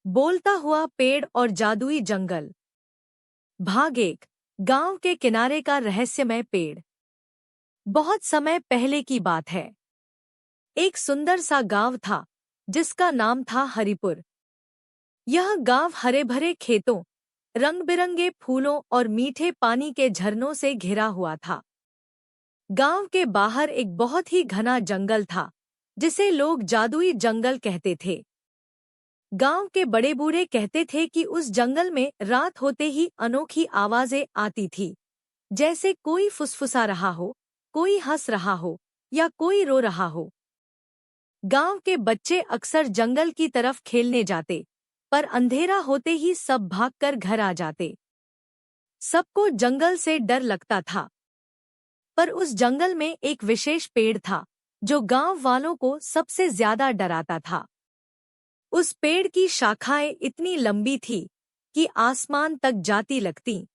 बोलता हुआ पेड़ और जादुई जंगल। भाग एक। गांव के किनारे का रहस्यमय पेड़। बहुत समय पहले की बात है। एक सुंदर सा गांव था जिसका नाम था हरिपुर। यह गांव हरे भरे खेतों, रंग बिरंगे फूलों और मीठे पानी के झरनों से घिरा हुआ था। गांव के बाहर एक बहुत ही घना जंगल था जिसे लोग जादुई जंगल कहते थे। गांव के बड़े बूढ़े कहते थे कि उस जंगल में रात होते ही अनोखी आवाजें आती थी, जैसे कोई फुसफुसा रहा हो, कोई हंस रहा हो या कोई रो रहा हो। गांव के बच्चे अक्सर जंगल की तरफ खेलने जाते, पर अंधेरा होते ही सब भागकर घर आ जाते। सबको जंगल से डर लगता था, पर उस जंगल में एक विशेष पेड़ था जो गांव वालों को सबसे ज्यादा डराता था। उस पेड़ की शाखाएं इतनी लंबी थी कि आसमान तक जाती लगती।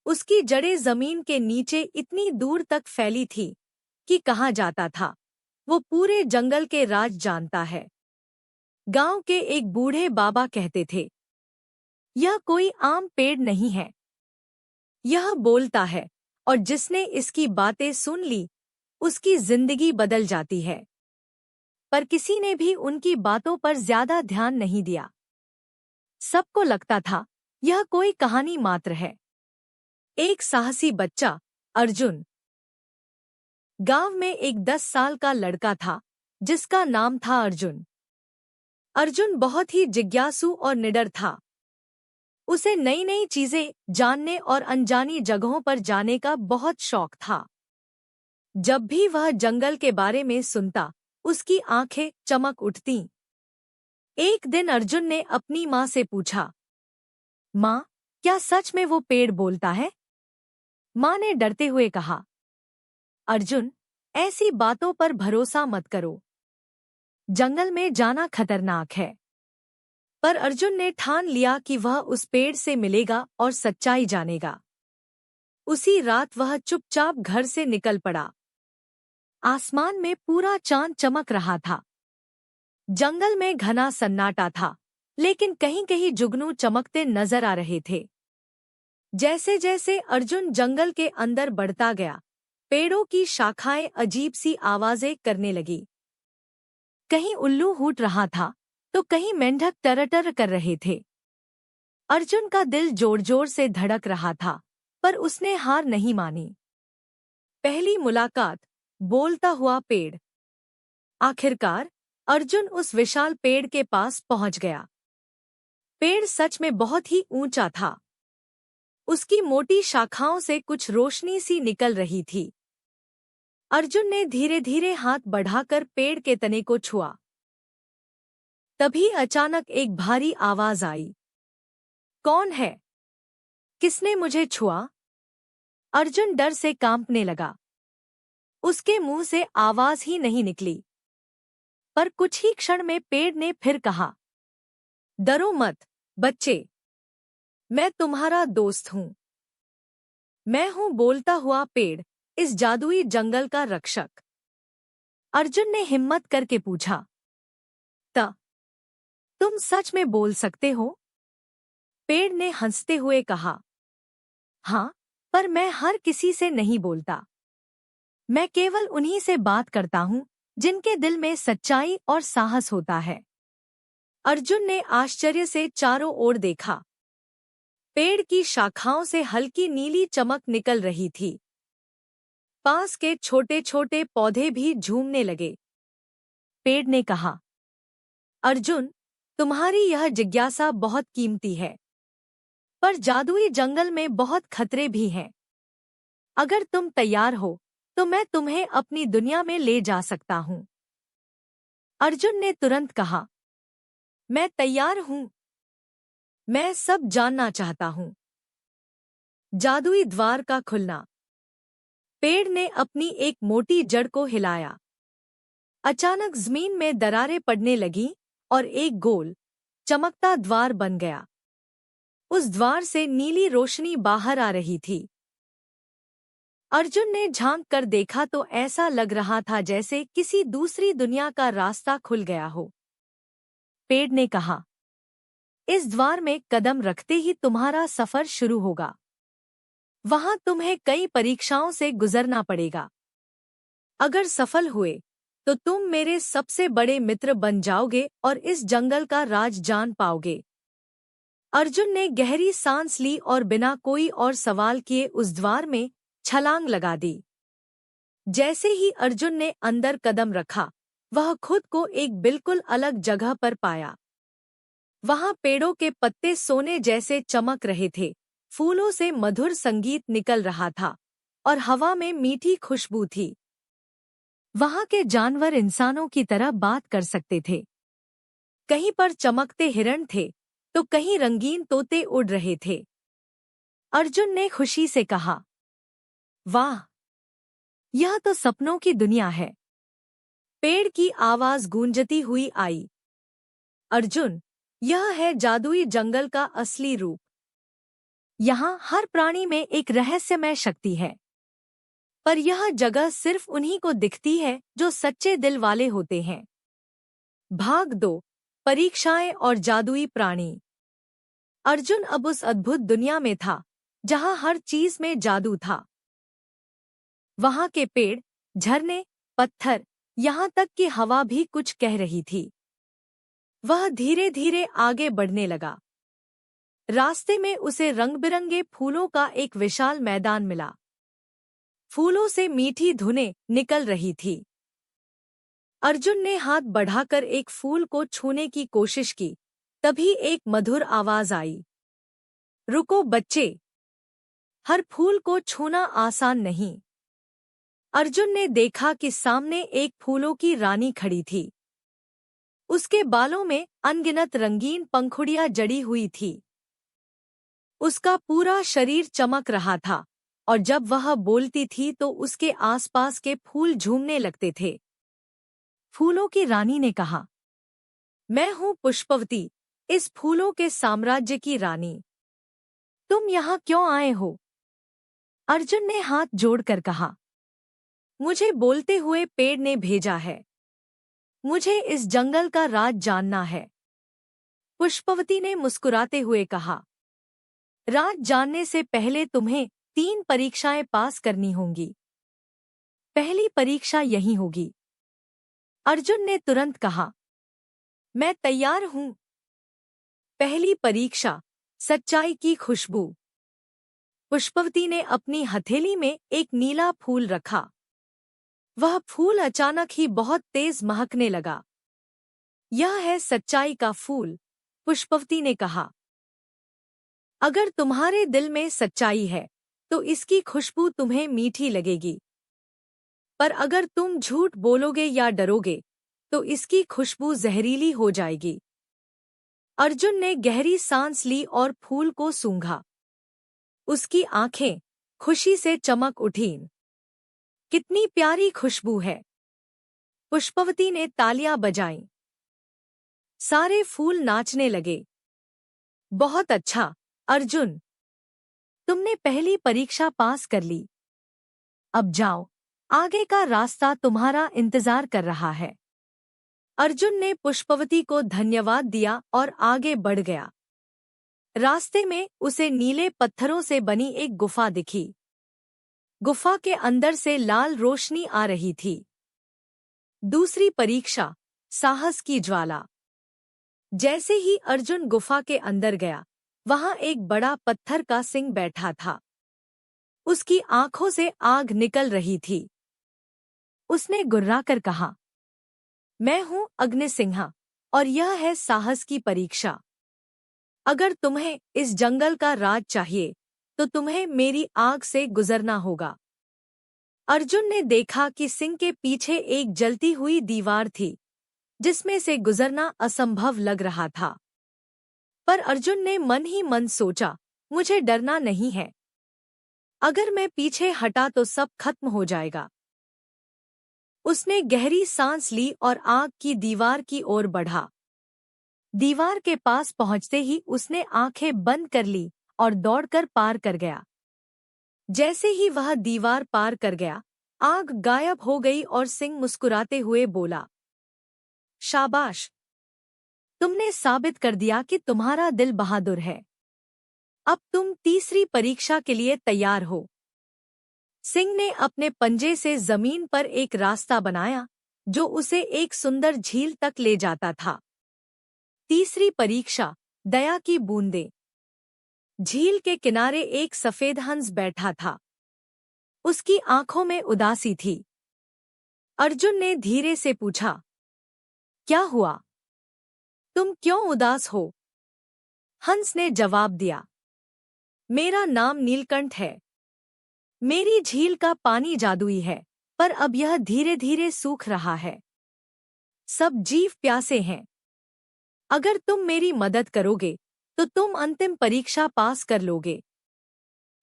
उसकी जड़ें जमीन के नीचे इतनी दूर तक फैली थी कि कहा जाता था वो पूरे जंगल के राज जानता है। गांव के एक बूढ़े बाबा कहते थे, यह कोई आम पेड़ नहीं है, यह बोलता है और जिसने इसकी बातें सुन ली उसकी जिंदगी बदल जाती है। पर किसी ने भी उनकी बातों पर ज्यादा ध्यान नहीं दिया। सबको लगता था यह कोई कहानी मात्र है। एक साहसी बच्चा, अर्जुन। गांव में एक 10 साल का लड़का था जिसका नाम था अर्जुन। अर्जुन बहुत ही जिज्ञासु और निडर था। उसे नई नई चीजें जानने और अनजानी जगहों पर जाने का बहुत शौक था। जब भी वह जंगल के बारे में सुनता, उसकी आंखें चमक उठतीं। एक दिन अर्जुन ने अपनी माँ से पूछा, माँ, क्या सच में वो पेड़ बोलता है? माँ ने डरते हुए कहा, अर्जुन, ऐसी बातों पर भरोसा मत करो। जंगल में जाना खतरनाक है। पर अर्जुन ने ठान लिया कि वह उस पेड़ से मिलेगा और सच्चाई जानेगा। उसी रात वह चुपचाप घर से निकल पड़ा। आसमान में पूरा चांद चमक रहा था। जंगल में घना सन्नाटा था, लेकिन कहीं कहीं जुगनू चमकते नजर आ रहे थे। जैसे जैसे अर्जुन जंगल के अंदर बढ़ता गया, पेड़ों की शाखाएं अजीब सी आवाजें करने लगी। कहीं उल्लू हूट रहा था तो कहीं मेंढक टरटर कर रहे थे। अर्जुन का दिल जोर जोर से धड़क रहा था, पर उसने हार नहीं मानी। पहली मुलाकात, बोलता हुआ पेड़। आखिरकार अर्जुन उस विशाल पेड़ के पास पहुंच गया। पेड़ सच में बहुत ही ऊंचा था। उसकी मोटी शाखाओं से कुछ रोशनी सी निकल रही थी। अर्जुन ने धीरे धीरे हाथ बढ़ाकर पेड़ के तने को छुआ। तभी अचानक एक भारी आवाज आई, कौन है? किसने मुझे छुआ? अर्जुन डर से कांपने लगा। उसके मुंह से आवाज ही नहीं निकली। पर कुछ ही क्षण में पेड़ ने फिर कहा, डरो मत बच्चे, मैं तुम्हारा दोस्त हूं। मैं हूं बोलता हुआ पेड़, इस जादुई जंगल का रक्षक। अर्जुन ने हिम्मत करके पूछा, तुम सच में बोल सकते हो? पेड़ ने हंसते हुए कहा, हाँ, पर मैं हर किसी से नहीं बोलता। मैं केवल उन्हीं से बात करता हूं जिनके दिल में सच्चाई और साहस होता है। अर्जुन ने आश्चर्य से चारों ओर देखा। पेड़ की शाखाओं से हल्की नीली चमक निकल रही थी। पास के छोटे छोटे पौधे भी झूमने लगे। पेड़ ने कहा, अर्जुन, तुम्हारी यह जिज्ञासा बहुत कीमती है, पर जादुई जंगल में बहुत खतरे भी हैं। अगर तुम तैयार हो तो मैं तुम्हें अपनी दुनिया में ले जा सकता हूं। अर्जुन ने तुरंत कहा, मैं तैयार हूं। मैं सब जानना चाहता हूं। जादुई द्वार का खुलना। पेड़ ने अपनी एक मोटी जड़ को हिलाया। अचानक जमीन में दरारें पड़ने लगीं और एक गोल, चमकता द्वार बन गया। उस द्वार से नीली रोशनी बाहर आ रही थी। अर्जुन ने झांक कर देखा तो ऐसा लग रहा था जैसे किसी दूसरी दुनिया का रास्ता खुल गया हो। पेड़ ने कहा, इस द्वार में कदम रखते ही तुम्हारा सफर शुरू होगा। वहां तुम्हें कई परीक्षाओं से गुजरना पड़ेगा। अगर सफल हुए तो तुम मेरे सबसे बड़े मित्र बन जाओगे और इस जंगल का राज जान पाओगे। अर्जुन ने गहरी सांस ली और बिना कोई और सवाल किए उस द्वार में छलांग लगा दी। जैसे ही अर्जुन ने अंदर कदम रखा, वह खुद को एक बिल्कुल अलग जगह पर पाया। वहां पेड़ों के पत्ते सोने जैसे चमक रहे थे, फूलों से मधुर संगीत निकल रहा था और हवा में मीठी खुशबू थी। वहां के जानवर इंसानों की तरह बात कर सकते थे। कहीं पर चमकते हिरण थे तो कहीं रंगीन तोते उड़ रहे थे। अर्जुन ने खुशी से कहा, वाह, यह तो सपनों की दुनिया है। पेड़ की आवाज गूंजती हुई आई, अर्जुन, यह है जादुई जंगल का असली रूप। यहाँ हर प्राणी में एक रहस्यमय शक्ति है, पर यह जगह सिर्फ उन्हीं को दिखती है जो सच्चे दिल वाले होते हैं। भाग 2, परीक्षाएं और जादुई प्राणी। अर्जुन अब उस अद्भुत दुनिया में था जहां हर चीज में जादू था। वहां के पेड़, झरने, पत्थर, यहाँ तक कि हवा भी कुछ कह रही थी। वह धीरे धीरे आगे बढ़ने लगा। रास्ते में उसे रंग-बिरंगे फूलों का एक विशाल मैदान मिला। फूलों से मीठी धुनें निकल रही थी। अर्जुन ने हाथ बढ़ाकर एक फूल को छूने की कोशिश की, तभी एक मधुर आवाज आई, रुको बच्चे, हर फूल को छूना आसान नहीं। अर्जुन ने देखा कि सामने एक फूलों की रानी खड़ी थी। उसके बालों में अनगिनत रंगीन पंखुड़ियां जड़ी हुई थी। उसका पूरा शरीर चमक रहा था और जब वह बोलती थी तो उसके आसपास के फूल झूमने लगते थे। फूलों की रानी ने कहा, मैं हूँ पुष्पवती, इस फूलों के साम्राज्य की रानी। तुम यहाँ क्यों आए हो? अर्जुन ने हाथ जोड़कर कहा, मुझे बोलते हुए पेड़ ने भेजा है। मुझे इस जंगल का राज जानना है। पुष्पवती ने मुस्कुराते हुए कहा, राज जानने से पहले तुम्हें 3 परीक्षाएं पास करनी होंगी। पहली परीक्षा यही होगी। अर्जुन ने तुरंत कहा, मैं तैयार हूं। पहली परीक्षा, सच्चाई की खुशबू। पुष्पवती ने अपनी हथेली में एक नीला फूल रखा। वह फूल अचानक ही बहुत तेज महकने लगा। यह है सच्चाई का फूल, पुष्पवती ने कहा। अगर तुम्हारे दिल में सच्चाई है तो इसकी खुशबू तुम्हें मीठी लगेगी, पर अगर तुम झूठ बोलोगे या डरोगे तो इसकी खुशबू जहरीली हो जाएगी। अर्जुन ने गहरी सांस ली और फूल को सूंघा। उसकी आंखें खुशी से चमक उठीं। कितनी प्यारी खुशबू है। पुष्पवती ने तालियां बजाईं। सारे फूल नाचने लगे। बहुत अच्छा, अर्जुन, तुमने पहली परीक्षा पास कर ली। अब जाओ, आगे का रास्ता तुम्हारा इंतजार कर रहा है। अर्जुन ने पुष्पवती को धन्यवाद दिया और आगे बढ़ गया। रास्ते में उसे नीले पत्थरों से बनी एक गुफा दिखी। गुफा के अंदर से लाल रोशनी आ रही थी। दूसरी परीक्षा, साहस की ज्वाला। जैसे ही अर्जुन गुफा के अंदर गया, वहां एक बड़ा पत्थर का सिंह बैठा था। उसकी आंखों से आग निकल रही थी। उसने गुर्राकर कहा, मैं हूं अग्निसिंह और यह है साहस की परीक्षा। अगर तुम्हें इस जंगल का राज चाहिए तो तुम्हें मेरी आग से गुजरना होगा। अर्जुन ने देखा कि सिंह के पीछे एक जलती हुई दीवार थी, जिसमें से गुजरना असंभव लग रहा था। पर अर्जुन ने मन ही मन सोचा, मुझे डरना नहीं है। अगर मैं पीछे हटा तो सब खत्म हो जाएगा। उसने गहरी सांस ली और आग की दीवार की ओर बढ़ा। दीवार के पास पहुंचते ही उसने आंखें बंद कर ली और दौड़कर पार कर गया। जैसे ही वह दीवार पार कर गया, आग गायब हो गई और सिंह मुस्कुराते हुए बोला, शाबाश, तुमने साबित कर दिया कि तुम्हारा दिल बहादुर है। अब तुम तीसरी परीक्षा के लिए तैयार हो। सिंह ने अपने पंजे से जमीन पर एक रास्ता बनाया जो उसे एक सुंदर झील तक ले जाता था। तीसरी परीक्षा, दया की बूंदें। झील के किनारे एक सफेद हंस बैठा था। उसकी आंखों में उदासी थी। अर्जुन ने धीरे से पूछा, क्या हुआ? तुम क्यों उदास हो? हंस ने जवाब दिया, मेरा नाम नीलकंठ है। मेरी झील का पानी जादुई है, पर अब यह धीरे धीरे सूख रहा है। सब जीव प्यासे हैं। अगर तुम मेरी मदद करोगे तो तुम अंतिम परीक्षा पास कर लोगे।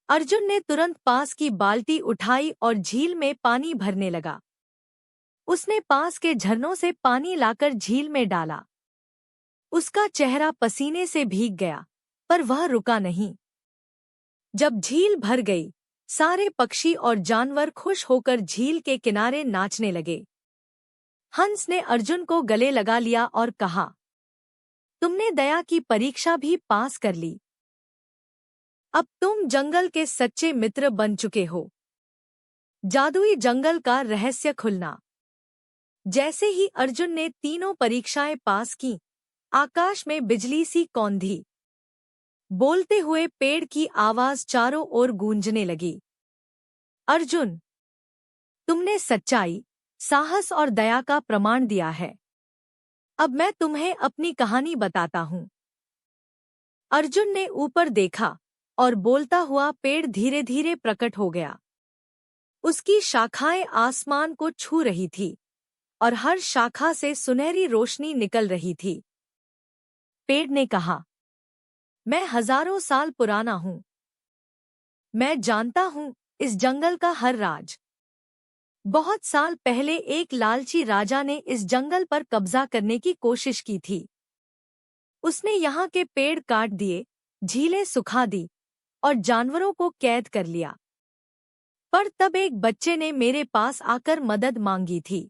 अर्जुन ने तुरंत पास की बाल्टी उठाई और झील में पानी भरने लगा। उसने पास के झरनों से पानी लाकर झील में डाला। उसका चेहरा पसीने से भीग गया, पर वह रुका नहीं। जब झील भर गई, सारे पक्षी और जानवर खुश होकर झील के किनारे नाचने लगे। हंस ने अर्जुन को गले लगा लिया और कहा, तुमने दया की परीक्षा भी पास कर ली। अब तुम जंगल के सच्चे मित्र बन चुके हो। जादुई जंगल का रहस्य खुलना। जैसे ही अर्जुन ने तीनों परीक्षाएं पास की, आकाश में बिजली सी कौंधी। बोलते हुए पेड़ की आवाज चारों ओर गूंजने लगी। अर्जुन, तुमने सच्चाई, साहस और दया का प्रमाण दिया है। अब मैं तुम्हें अपनी कहानी बताता हूँ। अर्जुन ने ऊपर देखा और बोलता हुआ पेड़ धीरे धीरे प्रकट हो गया। उसकी शाखाएं आसमान को छू रही थी और हर शाखा से सुनहरी रोशनी निकल रही थी। पेड़ ने कहा, मैं हजारों साल पुराना हूँ। मैं जानता हूँ इस जंगल का हर राज। बहुत साल पहले एक लालची राजा ने इस जंगल पर कब्जा करने की कोशिश की थी। उसने यहाँ के पेड़ काट दिए, झीलें सुखा दी और जानवरों को कैद कर लिया। पर तब एक बच्चे ने मेरे पास आकर मदद मांगी थी।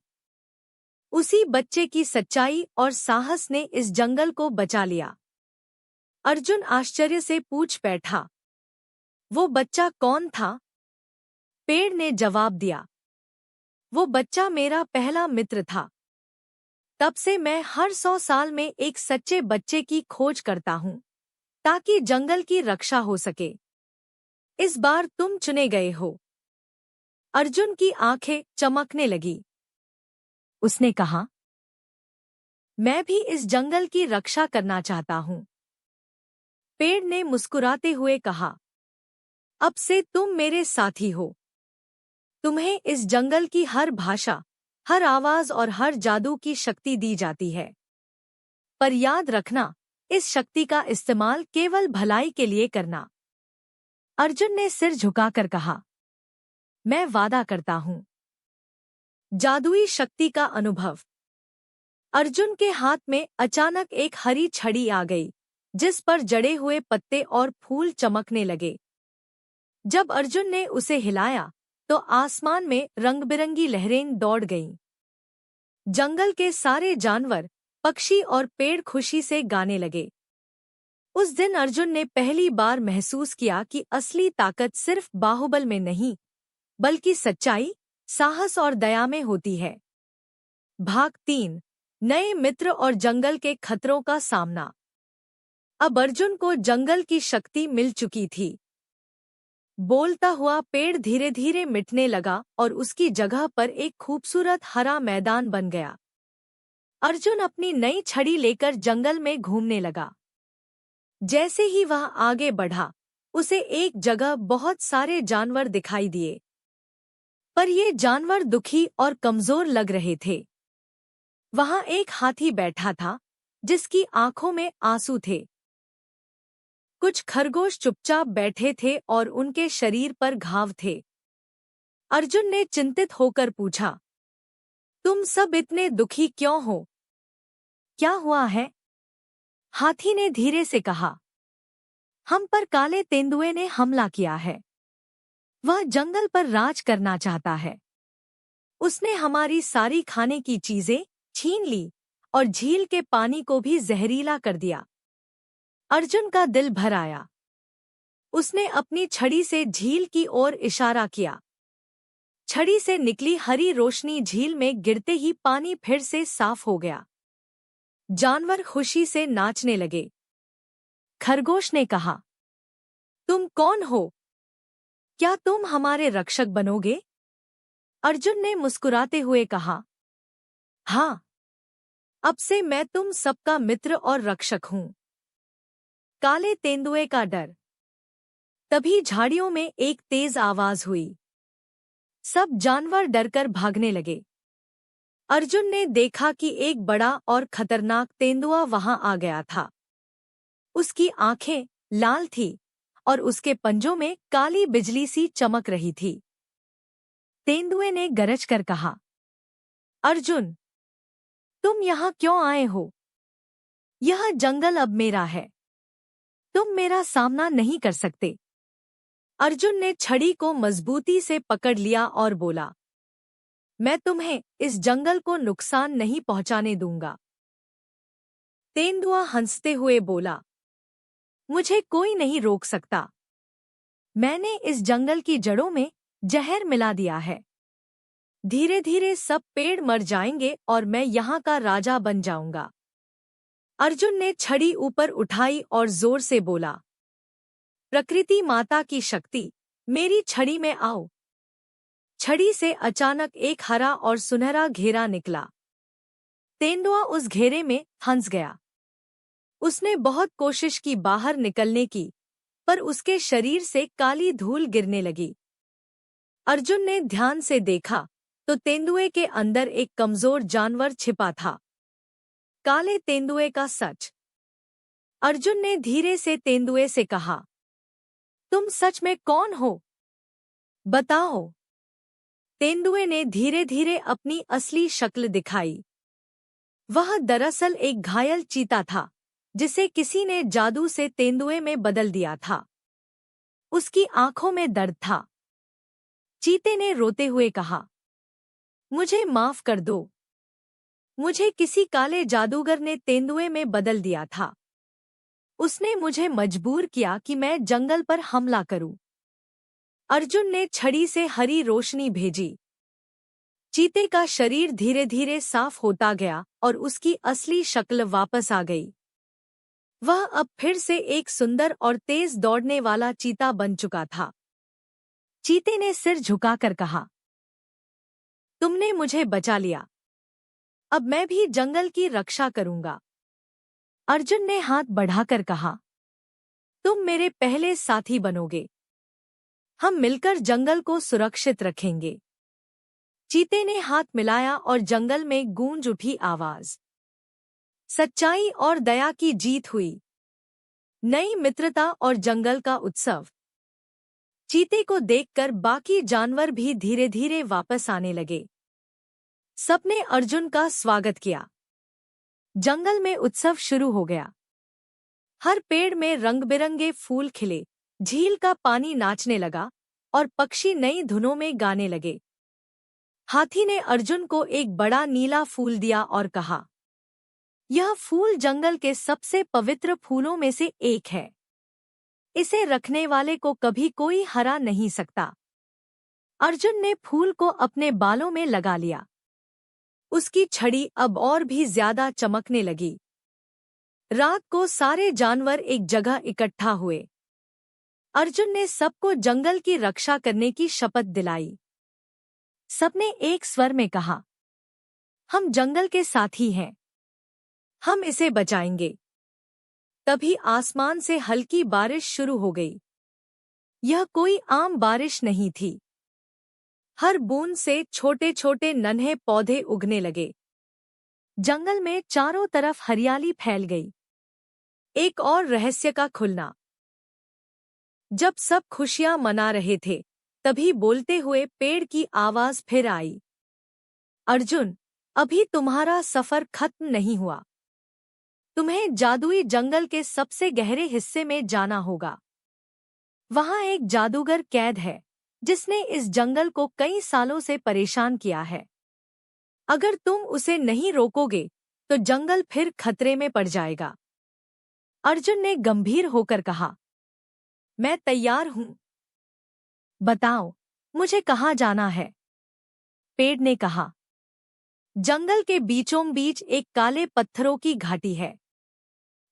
उसी बच्चे की सच्चाई और साहस ने इस जंगल को बचा लिया। अर्जुन आश्चर्य से पूछ बैठा, वो बच्चा कौन था? पेड़ ने जवाब दिया, वो बच्चा मेरा पहला मित्र था। तब से मैं हर 100 साल में एक सच्चे बच्चे की खोज करता हूँ, ताकि जंगल की रक्षा हो सके। इस बार तुम चुने गए हो। अर्जुन की आंखें चमकने लगी। उसने कहा, मैं भी इस जंगल की रक्षा करना चाहता हूँ। पेड़ ने मुस्कुराते हुए कहा, अब से तुम मेरे साथी हो। तुम्हें इस जंगल की हर भाषा, हर आवाज और हर जादू की शक्ति दी जाती है। पर याद रखना, इस शक्ति का इस्तेमाल केवल भलाई के लिए करना। अर्जुन ने सिर झुकाकर कहा, मैं वादा करता हूँ। जादुई शक्ति का अनुभव। अर्जुन के हाथ में अचानक एक हरी छड़ी आ गई, जिस पर जड़े हुए पत्ते और फूल चमकने लगे। जब अर्जुन ने उसे हिलाया, तो आसमान में रंग-बिरंगी लहरें दौड़ गईं। जंगल के सारे जानवर, पक्षी और पेड़ खुशी से गाने लगे। उस दिन अर्जुन ने पहली बार महसूस किया कि असली ताकत सिर्फ बाहुबल में नहीं, बल्कि सच्चाई, साहस और दया में होती है। भाग 3, नए मित्र और जंगल के खतरों का सामना। अब अर्जुन को जंगल की शक्ति मिल चुकी थी। बोलता हुआ पेड़ धीरे धीरे मिटने लगा और उसकी जगह पर एक खूबसूरत हरा मैदान बन गया। अर्जुन अपनी नई छड़ी लेकर जंगल में घूमने लगा। जैसे ही वह आगे बढ़ा, उसे एक जगह बहुत सारे जानवर दिखाई दिए। पर ये जानवर दुखी और कमजोर लग रहे थे। वहां एक हाथी बैठा था, जिसकी आंखों में आंसू थे। कुछ खरगोश चुपचाप बैठे थे और उनके शरीर पर घाव थे। अर्जुन ने चिंतित होकर पूछा, तुम सब इतने दुखी क्यों हो? क्या हुआ है? हाथी ने धीरे से कहा, हम पर काले तेंदुए ने हमला किया है। वह जंगल पर राज करना चाहता है। उसने हमारी सारी खाने की चीजें छीन ली और झील के पानी को भी जहरीला कर दिया। अर्जुन का दिल भर आया। उसने अपनी छड़ी से झील की ओर इशारा किया। छड़ी से निकली हरी रोशनी झील में गिरते ही पानी फिर से साफ हो गया। जानवर खुशी से नाचने लगे। खरगोश ने कहा, तुम कौन हो? क्या तुम हमारे रक्षक बनोगे? अर्जुन ने मुस्कुराते हुए कहा, हाँ, अब से मैं तुम सबका मित्र और रक्षक हूं। काले तेंदुए का डर। तभी झाड़ियों में एक तेज आवाज हुई। सब जानवर डरकर भागने लगे। अर्जुन ने देखा कि एक बड़ा और खतरनाक तेंदुआ वहां आ गया था। उसकी आंखें लाल थीं और उसके पंजों में काली बिजली सी चमक रही थी। तेंदुए ने गरज कर कहा, अर्जुन, तुम यहाँ क्यों आए हो? यह जंगल अब मेरा है। तुम मेरा सामना नहीं कर सकते। अर्जुन ने छड़ी को मजबूती से पकड़ लिया और बोला, मैं तुम्हें इस जंगल को नुकसान नहीं पहुंचाने दूंगा। तेंदुआ हंसते हुए बोला, मुझे कोई नहीं रोक सकता। मैंने इस जंगल की जड़ों में जहर मिला दिया है। धीरे धीरे सब पेड़ मर जाएंगे और मैं यहाँ का राजा बन जाऊंगा। अर्जुन ने छड़ी ऊपर उठाई और जोर से बोला, प्रकृति माता की शक्ति, मेरी छड़ी में आओ। छड़ी से अचानक एक हरा और सुनहरा घेरा निकला। तेंदुआ उस घेरे में फंस गया। उसने बहुत कोशिश की बाहर निकलने की, पर उसके शरीर से काली धूल गिरने लगी। अर्जुन ने ध्यान से देखा तो तेंदुए के अंदर एक कमजोर जानवर छिपा था। काले तेंदुए का सच। अर्जुन ने धीरे से तेंदुए से कहा, तुम सच में कौन हो? बताओ। तेंदुए ने धीरे धीरे अपनी असली शक्ल दिखाई। वह दरअसल एक घायल चीता था, जिसे किसी ने जादू से तेंदुए में बदल दिया था। उसकी आंखों में दर्द था। चीते ने रोते हुए कहा, मुझे माफ कर दो। मुझे किसी काले जादूगर ने तेंदुए में बदल दिया था। उसने मुझे मजबूर किया कि मैं जंगल पर हमला करूं। अर्जुन ने छड़ी से हरी रोशनी भेजी। चीते का शरीर धीरे धीरे साफ होता गया और उसकी असली शक्ल वापस आ गई। वह अब फिर से एक सुंदर और तेज दौड़ने वाला चीता बन चुका था। चीते ने सिर झुकाकर कहा, तुमने मुझे बचा लिया। अब मैं भी जंगल की रक्षा करूंगा। अर्जुन ने हाथ बढ़ाकर कहा, तुम मेरे पहले साथी बनोगे। हम मिलकर जंगल को सुरक्षित रखेंगे। चीते ने हाथ मिलाया और जंगल में गूंज उठी आवाज। सच्चाई और दया की जीत हुई। नई मित्रता और जंगल का उत्सव। चीते को देखकर बाकी जानवर भी धीरे धीरे वापस आने लगे। सबने अर्जुन का स्वागत किया। जंगल में उत्सव शुरू हो गया। हर पेड़ में रंग-बिरंगे फूल खिले, झील का पानी नाचने लगा और पक्षी नई धुनों में गाने लगे। हाथी ने अर्जुन को एक बड़ा नीला फूल दिया और कहा, यह फूल जंगल के सबसे पवित्र फूलों में से एक है। इसे रखने वाले को कभी कोई हरा नहीं सकता। अर्जुन ने फूल को अपने बालों में लगा लिया। उसकी छड़ी अब और भी ज्यादा चमकने लगी। रात को सारे जानवर एक जगह इकट्ठा हुए। अर्जुन ने सबको जंगल की रक्षा करने की शपथ दिलाई। सबने एक स्वर में कहा, हम जंगल के साथी हैं। हम इसे बचाएंगे। तभी आसमान से हल्की बारिश शुरू हो गई। यह कोई आम बारिश नहीं थी। हर बूंद से छोटे छोटे नन्हे पौधे उगने लगे। जंगल में चारों तरफ हरियाली फैल गई। एक और रहस्य का खुलना। जब सब खुशियां मना रहे थे, तभी बोलते हुए पेड़ की आवाज फिर आई। अर्जुन, अभी तुम्हारा सफर खत्म नहीं हुआ। तुम्हें जादुई जंगल के सबसे गहरे हिस्से में जाना होगा। वहां एक जादूगर कैद है, जिसने इस जंगल को कई सालों से परेशान किया है। अगर तुम उसे नहीं रोकोगे, तो जंगल फिर खतरे में पड़ जाएगा। अर्जुन ने गंभीर होकर कहा, मैं तैयार हूं। बताओ, मुझे कहाँ जाना है? पेड़ ने कहा, जंगल के बीचों बीच एक काले पत्थरों की घाटी है।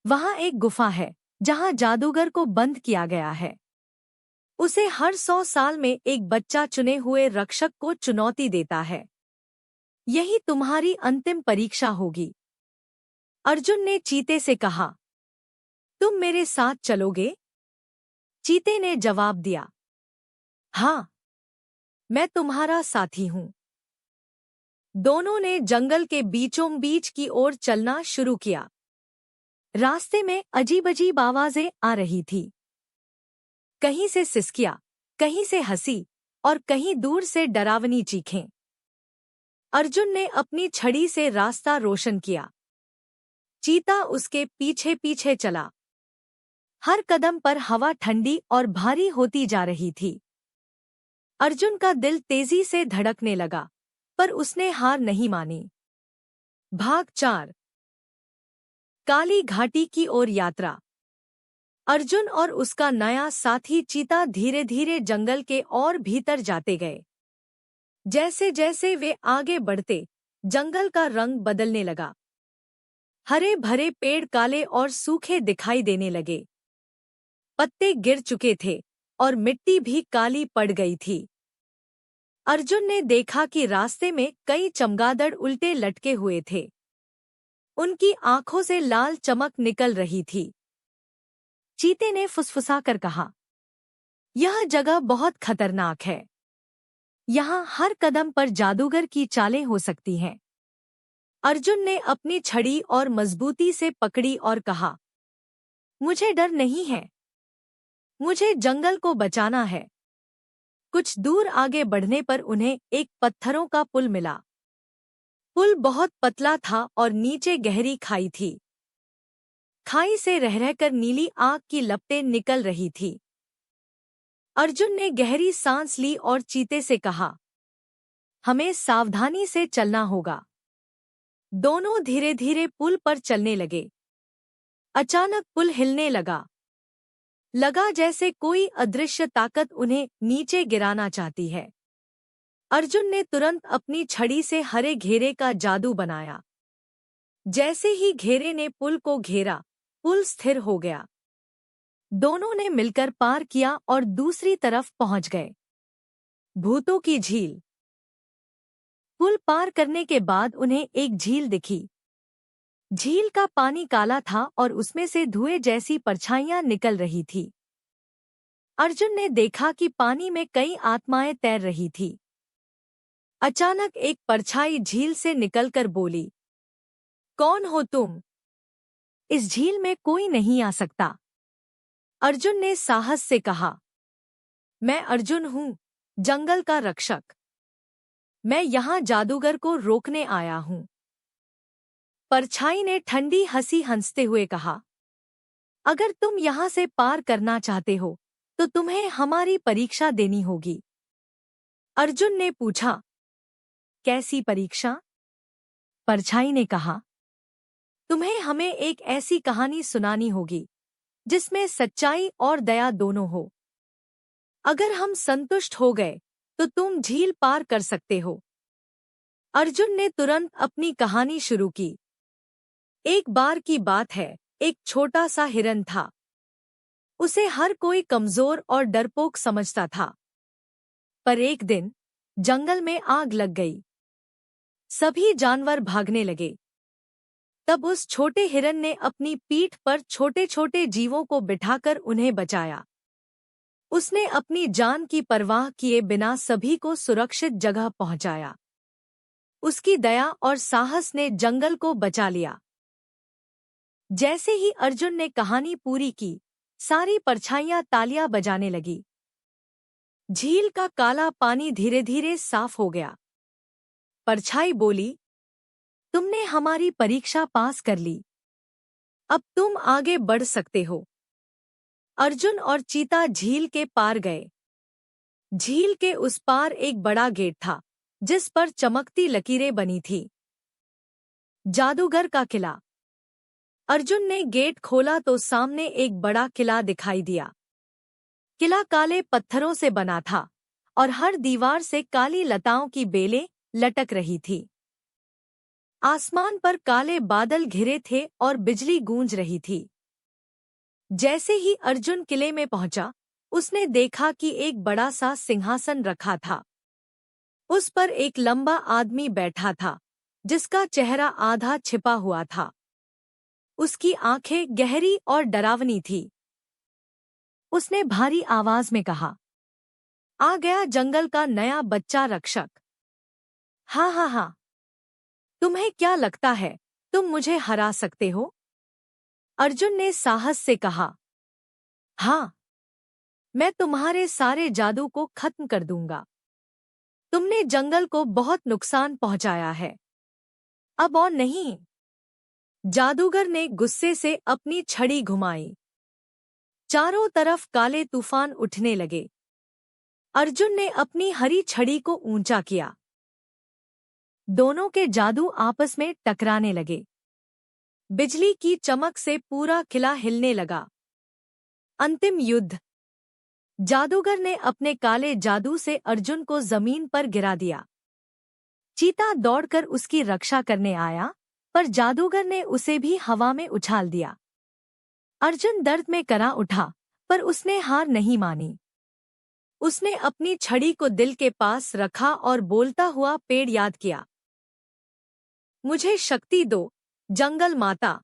वहां एक गुफा है जहां जादूगर को बंद किया गया है। उसे हर 100 साल में एक बच्चा चुने हुए रक्षक को चुनौती देता है। यही तुम्हारी अंतिम परीक्षा होगी। अर्जुन ने चीते से कहा, तुम मेरे साथ चलोगे? चीते ने जवाब दिया, हाँ, मैं तुम्हारा साथी हूं। दोनों ने जंगल के बीचों बीच की ओर चलना शुरू किया। रास्ते में अजीब अजीब आवाजें आ रही थी। कहीं से सिसकियां, कहीं से हंसी और कहीं दूर से डरावनी चीखें। अर्जुन ने अपनी छड़ी से रास्ता रोशन किया। चीता उसके पीछे पीछे चला। हर कदम पर हवा ठंडी और भारी होती जा रही थी। अर्जुन का दिल तेजी से धड़कने लगा, पर उसने हार नहीं मानी। भाग 4। काली घाटी की ओर यात्रा। अर्जुन और उसका नया साथी चीता धीरे धीरे जंगल के और भीतर जाते गए। जैसे जैसे वे आगे बढ़ते, जंगल का रंग बदलने लगा। हरे भरे पेड़ काले और सूखे दिखाई देने लगे। पत्ते गिर चुके थे और मिट्टी भी काली पड़ गई थी। अर्जुन ने देखा कि रास्ते में कई चमगादड़ उल्टे लटके हुए थे। उनकी आंखों से लाल चमक निकल रही थी। चीते ने फुसफुसाकर कहा, यह जगह बहुत खतरनाक है। यहाँ हर कदम पर जादूगर की चालें हो सकती हैं। अर्जुन ने अपनी छड़ी और मजबूती से पकड़ी और कहा, मुझे डर नहीं है। मुझे जंगल को बचाना है। कुछ दूर आगे बढ़ने पर उन्हें एक पत्थरों का पुल मिला। पुल बहुत पतला था और नीचे गहरी खाई थी। खाई से रह रहकर नीली आग की लपटें निकल रही थी। अर्जुन ने गहरी सांस ली और चीते से कहा, हमें सावधानी से चलना होगा। दोनों धीरे धीरे पुल पर चलने लगे। अचानक पुल हिलने लगा जैसे कोई अदृश्य ताकत उन्हें नीचे गिराना चाहती है। अर्जुन ने तुरंत अपनी छड़ी से हरे घेरे का जादू बनाया। जैसे ही घेरे ने पुल को घेरा, पुल स्थिर हो गया। दोनों ने मिलकर पार किया और दूसरी तरफ पहुंच गए। भूतों की झील। पुल पार करने के बाद उन्हें एक झील दिखी। झील का पानी काला था और उसमें से धुएं जैसी परछाइयां निकल रही थी। अर्जुन ने देखा कि पानी में कई आत्माएं तैर रही थी। अचानक एक परछाई झील से निकलकर बोली, कौन हो तुम? इस झील में कोई नहीं आ सकता। अर्जुन ने साहस से कहा, मैं अर्जुन हूँ, जंगल का रक्षक। मैं यहाँ जादूगर को रोकने आया हूँ। परछाई ने ठंडी हंसी हंसते हुए कहा, अगर तुम यहाँ से पार करना चाहते हो तो तुम्हें हमारी परीक्षा देनी होगी। अर्जुन ने पूछा, कैसी परीक्षा? परछाई ने कहा, तुम्हें हमें एक ऐसी कहानी सुनानी होगी जिसमें सच्चाई और दया दोनों हो। अगर हम संतुष्ट हो गए तो तुम झील पार कर सकते हो। अर्जुन ने तुरंत अपनी कहानी शुरू की। एक बार की बात है, एक छोटा सा हिरन था। उसे हर कोई कमजोर और डरपोक समझता था। पर एक दिन जंगल में आग लग गई। सभी जानवर भागने लगे। तब उस छोटे हिरन ने अपनी पीठ पर छोटे छोटे जीवों को बिठाकर उन्हें बचाया। उसने अपनी जान की परवाह किए बिना सभी को सुरक्षित जगह पहुंचाया। उसकी दया और साहस ने जंगल को बचा लिया। जैसे ही अर्जुन ने कहानी पूरी की, सारी परछाइयां तालियां बजाने लगी। झील का काला पानी धीरे धीरे साफ हो गया। परछाई बोली, तुमने हमारी परीक्षा पास कर ली। अब तुम आगे बढ़ सकते हो। अर्जुन और चीता झील के पार गए। झील के उस पार एक बड़ा गेट था जिस पर चमकती लकीरें बनी थी। जादूगर का किला। अर्जुन ने गेट खोला तो सामने एक बड़ा किला दिखाई दिया। किला काले पत्थरों से बना था और हर दीवार से काली लताओं की बेलें लटक रही थी। आसमान पर काले बादल घिरे थे और बिजली गूंज रही थी। जैसे ही अर्जुन किले में पहुंचा, उसने देखा कि एक बड़ा सा सिंहासन रखा था। उस पर एक लंबा आदमी बैठा था, जिसका चेहरा आधा छिपा हुआ था। उसकी आंखें गहरी और डरावनी थी। उसने भारी आवाज में कहा, आ गया जंगल का नया बच्चा रक्षक। हाँ हाँ हाँ, तुम्हें क्या लगता है तुम मुझे हरा सकते हो? अर्जुन ने साहस से कहा, हाँ, मैं तुम्हारे सारे जादू को खत्म कर दूंगा। तुमने जंगल को बहुत नुकसान पहुंचाया है, अब और नहीं। जादूगर ने गुस्से से अपनी छड़ी घुमाई। चारों तरफ काले तूफान उठने लगे। अर्जुन ने अपनी हरी छड़ी को ऊंचा किया। दोनों के जादू आपस में टकराने लगे। बिजली की चमक से पूरा किला हिलने लगा। अंतिम युद्ध। जादूगर ने अपने काले जादू से अर्जुन को जमीन पर गिरा दिया। चीता दौड़कर उसकी रक्षा करने आया, पर जादूगर ने उसे भी हवा में उछाल दिया। अर्जुन दर्द में करा उठा, पर उसने हार नहीं मानी। उसने अपनी छड़ी को दिल के पास रखा और बोलता हुआ पेड़ याद किया, मुझे शक्ति दो, जंगल माता।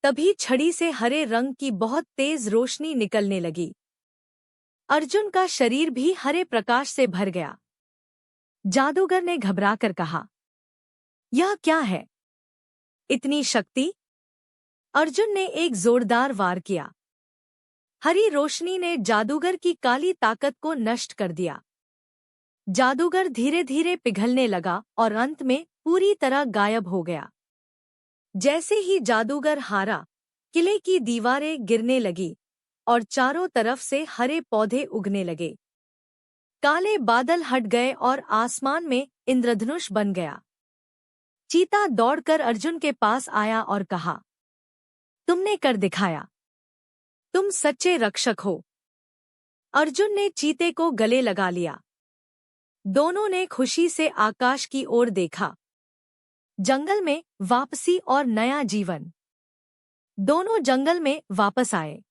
तभी छड़ी से हरे रंग की बहुत तेज रोशनी निकलने लगी। अर्जुन का शरीर भी हरे प्रकाश से भर गया। जादूगर ने घबराकर कहा, यह क्या है? इतनी शक्ति? अर्जुन ने एक जोरदार वार किया। हरी रोशनी ने जादूगर की काली ताकत को नष्ट कर दिया। जादूगर धीरे धीरे पिघलने लगा और अंत में पूरी तरह गायब हो गया। जैसे ही जादूगर हारा, किले की दीवारें गिरने लगी और चारों तरफ से हरे पौधे उगने लगे। काले बादल हट गए और आसमान में इंद्रधनुष बन गया। चीता दौड़कर अर्जुन के पास आया और कहा, तुमने कर दिखाया, तुम सच्चे रक्षक हो। अर्जुन ने चीते को गले लगा लिया। दोनों ने खुशी से आकाश की ओर देखा। जंगल में वापसी और नया जीवन। दोनों जंगल में वापस आए।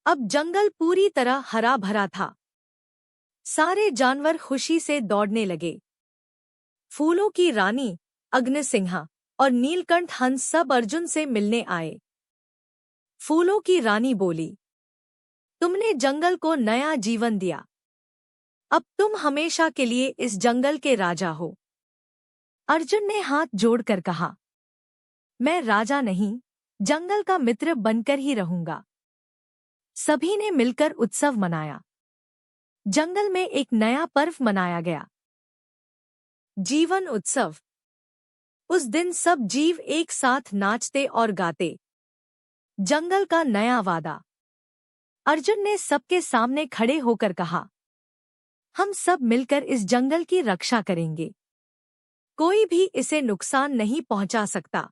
अब जंगल पूरी तरह हरा भरा था। सारे जानवर खुशी से दौड़ने लगे। फूलों की रानी अग्निसिंहा और नीलकंठ हंस सब अर्जुन से मिलने आए। फूलों की रानी बोली, तुमने जंगल को नया जीवन दिया। अब तुम हमेशा के लिए इस जंगल के राजा हो। अर्जुन ने हाथ जोड़कर कहा, मैं राजा नहीं, जंगल का मित्र बनकर ही रहूंगा। सभी ने मिलकर उत्सव मनाया। जंगल में एक नया पर्व मनाया गया, जीवन उत्सव। उस दिन सब जीव एक साथ नाचते और गाते। जंगल का नया वादा। अर्जुन ने सबके सामने खड़े होकर कहा, हम सब मिलकर इस जंगल की रक्षा करेंगे। कोई भी इसे नुकसान नहीं पहुंचा सकता।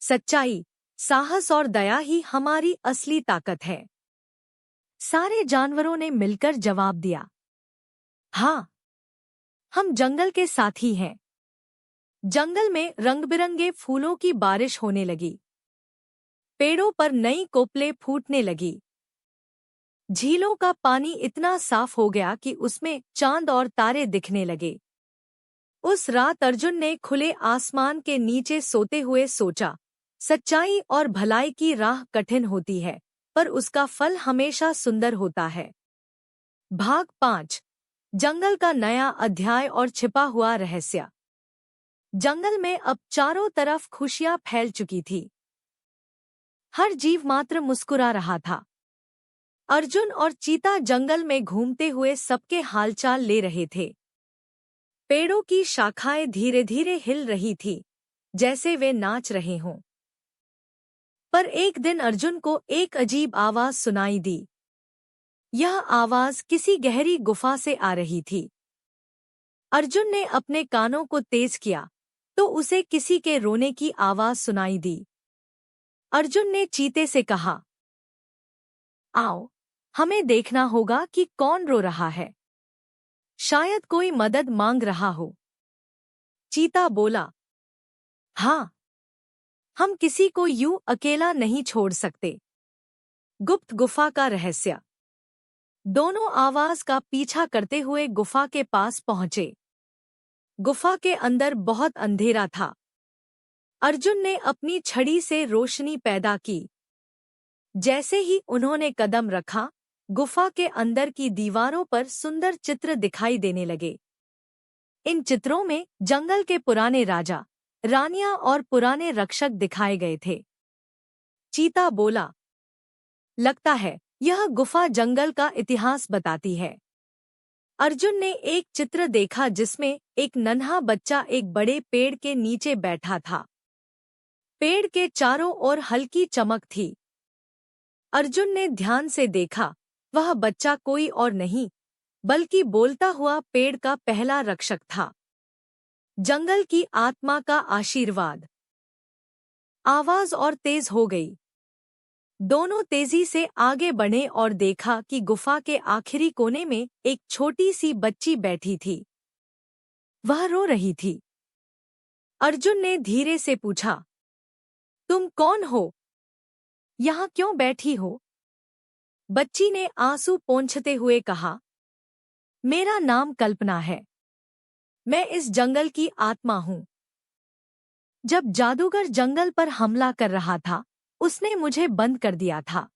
सच्चाई, साहस और दया ही हमारी असली ताकत है। सारे जानवरों ने मिलकर जवाब दिया, हाँ, हम जंगल के साथी हैं। जंगल में रंग-बिरंगे फूलों की बारिश होने लगी। पेड़ों पर नई कोपलें फूटने लगी। झीलों का पानी इतना साफ हो गया कि उसमें चांद और तारे दिखने लगे। उस रात अर्जुन ने खुले आसमान के नीचे सोते हुए सोचा, सच्चाई और भलाई की राह कठिन होती है, पर उसका फल हमेशा सुंदर होता है। भाग 5। जंगल का नया अध्याय और छिपा हुआ रहस्य। जंगल में अब चारों तरफ खुशियां फैल चुकी थी। हर जीव मात्र मुस्कुरा रहा था। अर्जुन और चीता जंगल में घूमते हुए सबके हालचाल ले रहे थे। पेड़ों की शाखाएं धीरे धीरे हिल रही थी, जैसे वे नाच रहे हों। पर एक दिन अर्जुन को एक अजीब आवाज सुनाई दी। यह आवाज किसी गहरी गुफा से आ रही थी। अर्जुन ने अपने कानों को तेज किया। तो उसे किसी के रोने की आवाज सुनाई दी। अर्जुन ने चीते से कहा, आओ, हमें देखना होगा कि कौन रो रहा है। शायद कोई मदद मांग रहा हो। चीता बोला, हाँ, हम किसी को यूं अकेला नहीं छोड़ सकते। गुप्त गुफा का रहस्य। दोनों आवाज का पीछा करते हुए गुफा के पास पहुंचे। गुफा के अंदर बहुत अंधेरा था। अर्जुन ने अपनी छड़ी से रोशनी पैदा की। जैसे ही उन्होंने कदम रखा, गुफा के अंदर की दीवारों पर सुंदर चित्र दिखाई देने लगे। इन चित्रों में जंगल के पुराने राजा, रानियां और पुराने रक्षक दिखाए गए थे। चीता बोला, लगता है यह गुफा जंगल का इतिहास बताती है। अर्जुन ने एक चित्र देखा जिसमें एक नन्हा बच्चा एक बड़े पेड़ के नीचे बैठा था। पेड़ के चारों ओर हल्की चमक थी। अर्जुन ने ध्यान से देखा, वह बच्चा कोई और नहीं, बल्कि बोलता हुआ पेड़ का पहला रक्षक था। जंगल की आत्मा का आशीर्वाद। आवाज और तेज हो गई। दोनों तेजी से आगे बढ़े और देखा कि गुफा के आखिरी कोने में एक छोटी सी बच्ची बैठी थी। वह रो रही थी। अर्जुन ने धीरे से पूछा, तुम कौन हो? यहाँ क्यों बैठी हो? बच्ची ने आंसू पोंछते हुए कहा, मेरा नाम कल्पना है। मैं इस जंगल की आत्मा हूँ। जब जादूगर जंगल पर हमला कर रहा था, उसने मुझे बंद कर दिया था।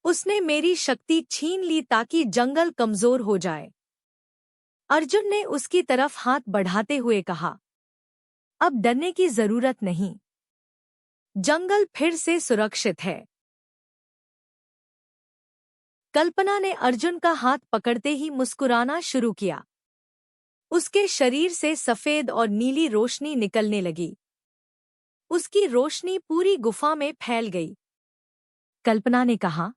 उसने मेरी शक्ति छीन ली ताकि जंगल कमजोर हो जाए। अर्जुन ने उसकी तरफ हाथ बढ़ाते हुए कहा, अब डरने की जरूरत नहीं। जंगल फिर से सुरक्षित है। कल्पना ने अर्जुन का हाथ पकड़ते ही मुस्कुराना शुरू किया। उसके शरीर से सफेद और नीली रोशनी निकलने लगी। उसकी रोशनी पूरी गुफा में फैल गई। कल्पना ने कहा,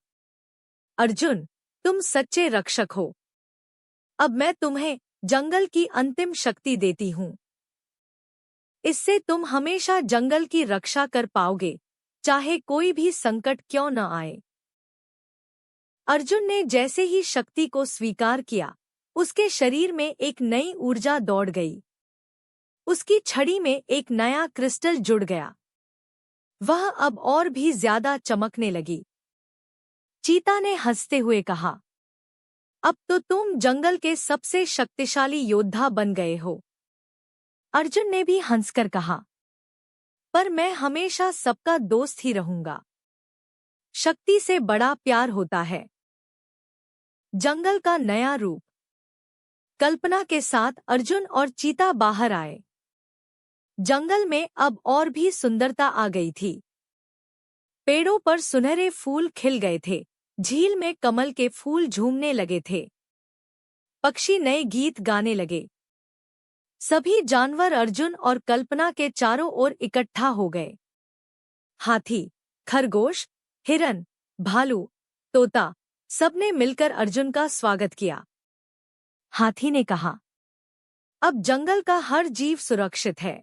अर्जुन, तुम सच्चे रक्षक हो। अब मैं तुम्हें जंगल की अंतिम शक्ति देती हूँ। इससे तुम हमेशा जंगल की रक्षा कर पाओगे, चाहे कोई भी संकट क्यों न आए। अर्जुन ने जैसे ही शक्ति को स्वीकार किया, उसके शरीर में एक नई ऊर्जा दौड़ गई। उसकी छड़ी में एक नया क्रिस्टल जुड़ गया। वह अब और भी ज्यादा चमकने लगी। चीता ने हंसते हुए कहा, अब तो तुम जंगल के सबसे शक्तिशाली योद्धा बन गए हो। अर्जुन ने भी हंसकर कहा, पर मैं हमेशा सबका दोस्त ही रहूंगा। शक्ति से बड़ा प्यार होता है। जंगल का नया रूप। कल्पना के साथ अर्जुन और चीता बाहर आए। जंगल में अब और भी सुंदरता आ गई थी। पेड़ों पर सुनहरे फूल खिल गए थे। झील में कमल के फूल झूमने लगे थे। पक्षी नए गीत गाने लगे। सभी जानवर अर्जुन और कल्पना के चारों ओर इकट्ठा हो गए। हाथी, खरगोश, हिरन, भालू, तोता, सबने मिलकर अर्जुन का स्वागत किया। हाथी ने कहा, अब जंगल का हर जीव सुरक्षित है।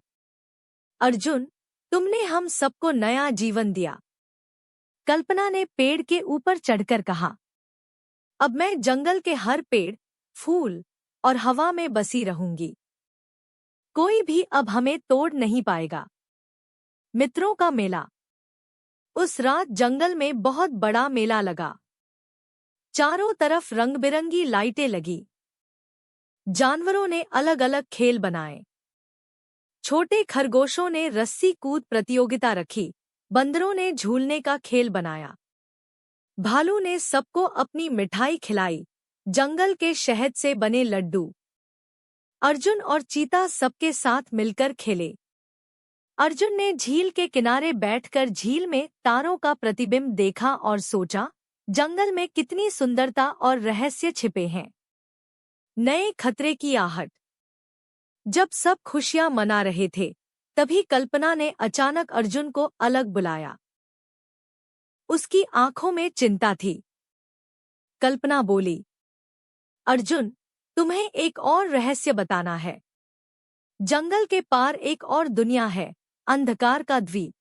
अर्जुन, तुमने हम सबको नया जीवन दिया। कल्पना ने पेड़ के ऊपर चढ़कर कहा, अब मैं जंगल के हर पेड़, फूल और हवा में बसी रहूंगी। कोई भी अब हमें तोड़ नहीं पाएगा। मित्रों का मेला। उस रात जंगल में बहुत बड़ा मेला लगा। चारों तरफ रंग-बिरंगी लाइटें लगी। जानवरों ने अलग अलग खेल बनाए। छोटे खरगोशों ने रस्सी कूद प्रतियोगिता रखी। बंदरों ने झूलने का खेल बनाया। भालू ने सबको अपनी मिठाई खिलाई, जंगल के शहद से बने लड्डू। अर्जुन और चीता सबके साथ मिलकर खेले। अर्जुन ने झील के किनारे बैठकर झील में तारों का प्रतिबिंब देखा और सोचा, जंगल में कितनी सुंदरता और रहस्य छिपे हैं। नए खतरे की आहट। जब सब खुशियां मना रहे थे, तभी कल्पना ने अचानक अर्जुन को अलग बुलाया। उसकी आंखों में चिंता थी। कल्पना बोली, अर्जुन, तुम्हें एक और रहस्य बताना है। जंगल के पार एक और दुनिया है, अंधकार का द्वीप।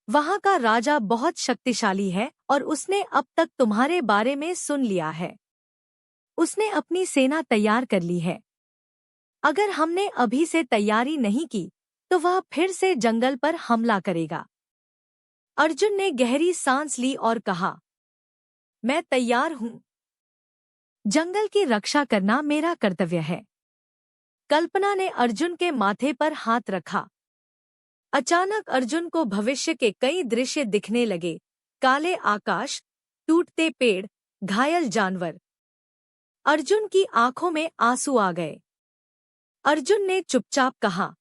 वहां का राजा बहुत शक्तिशाली है और उसने अब तक तुम्हारे बारे में सुन लिया है। उसने अपनी सेना तैयार कर ली है। अगर हमने अभी से तैयारी नहीं की तो वह फिर से जंगल पर हमला करेगा। अर्जुन ने गहरी सांस ली और कहा, मैं तैयार हूं। जंगल की रक्षा करना मेरा कर्तव्य है। कल्पना ने अर्जुन के माथे पर हाथ रखा। अचानक अर्जुन को भविष्य के कई दृश्य दिखने लगे। काले आकाश, टूटते पेड़, घायल जानवर। अर्जुन की आंखों में आंसू आ गए। अर्जुन ने चुपचाप कहा,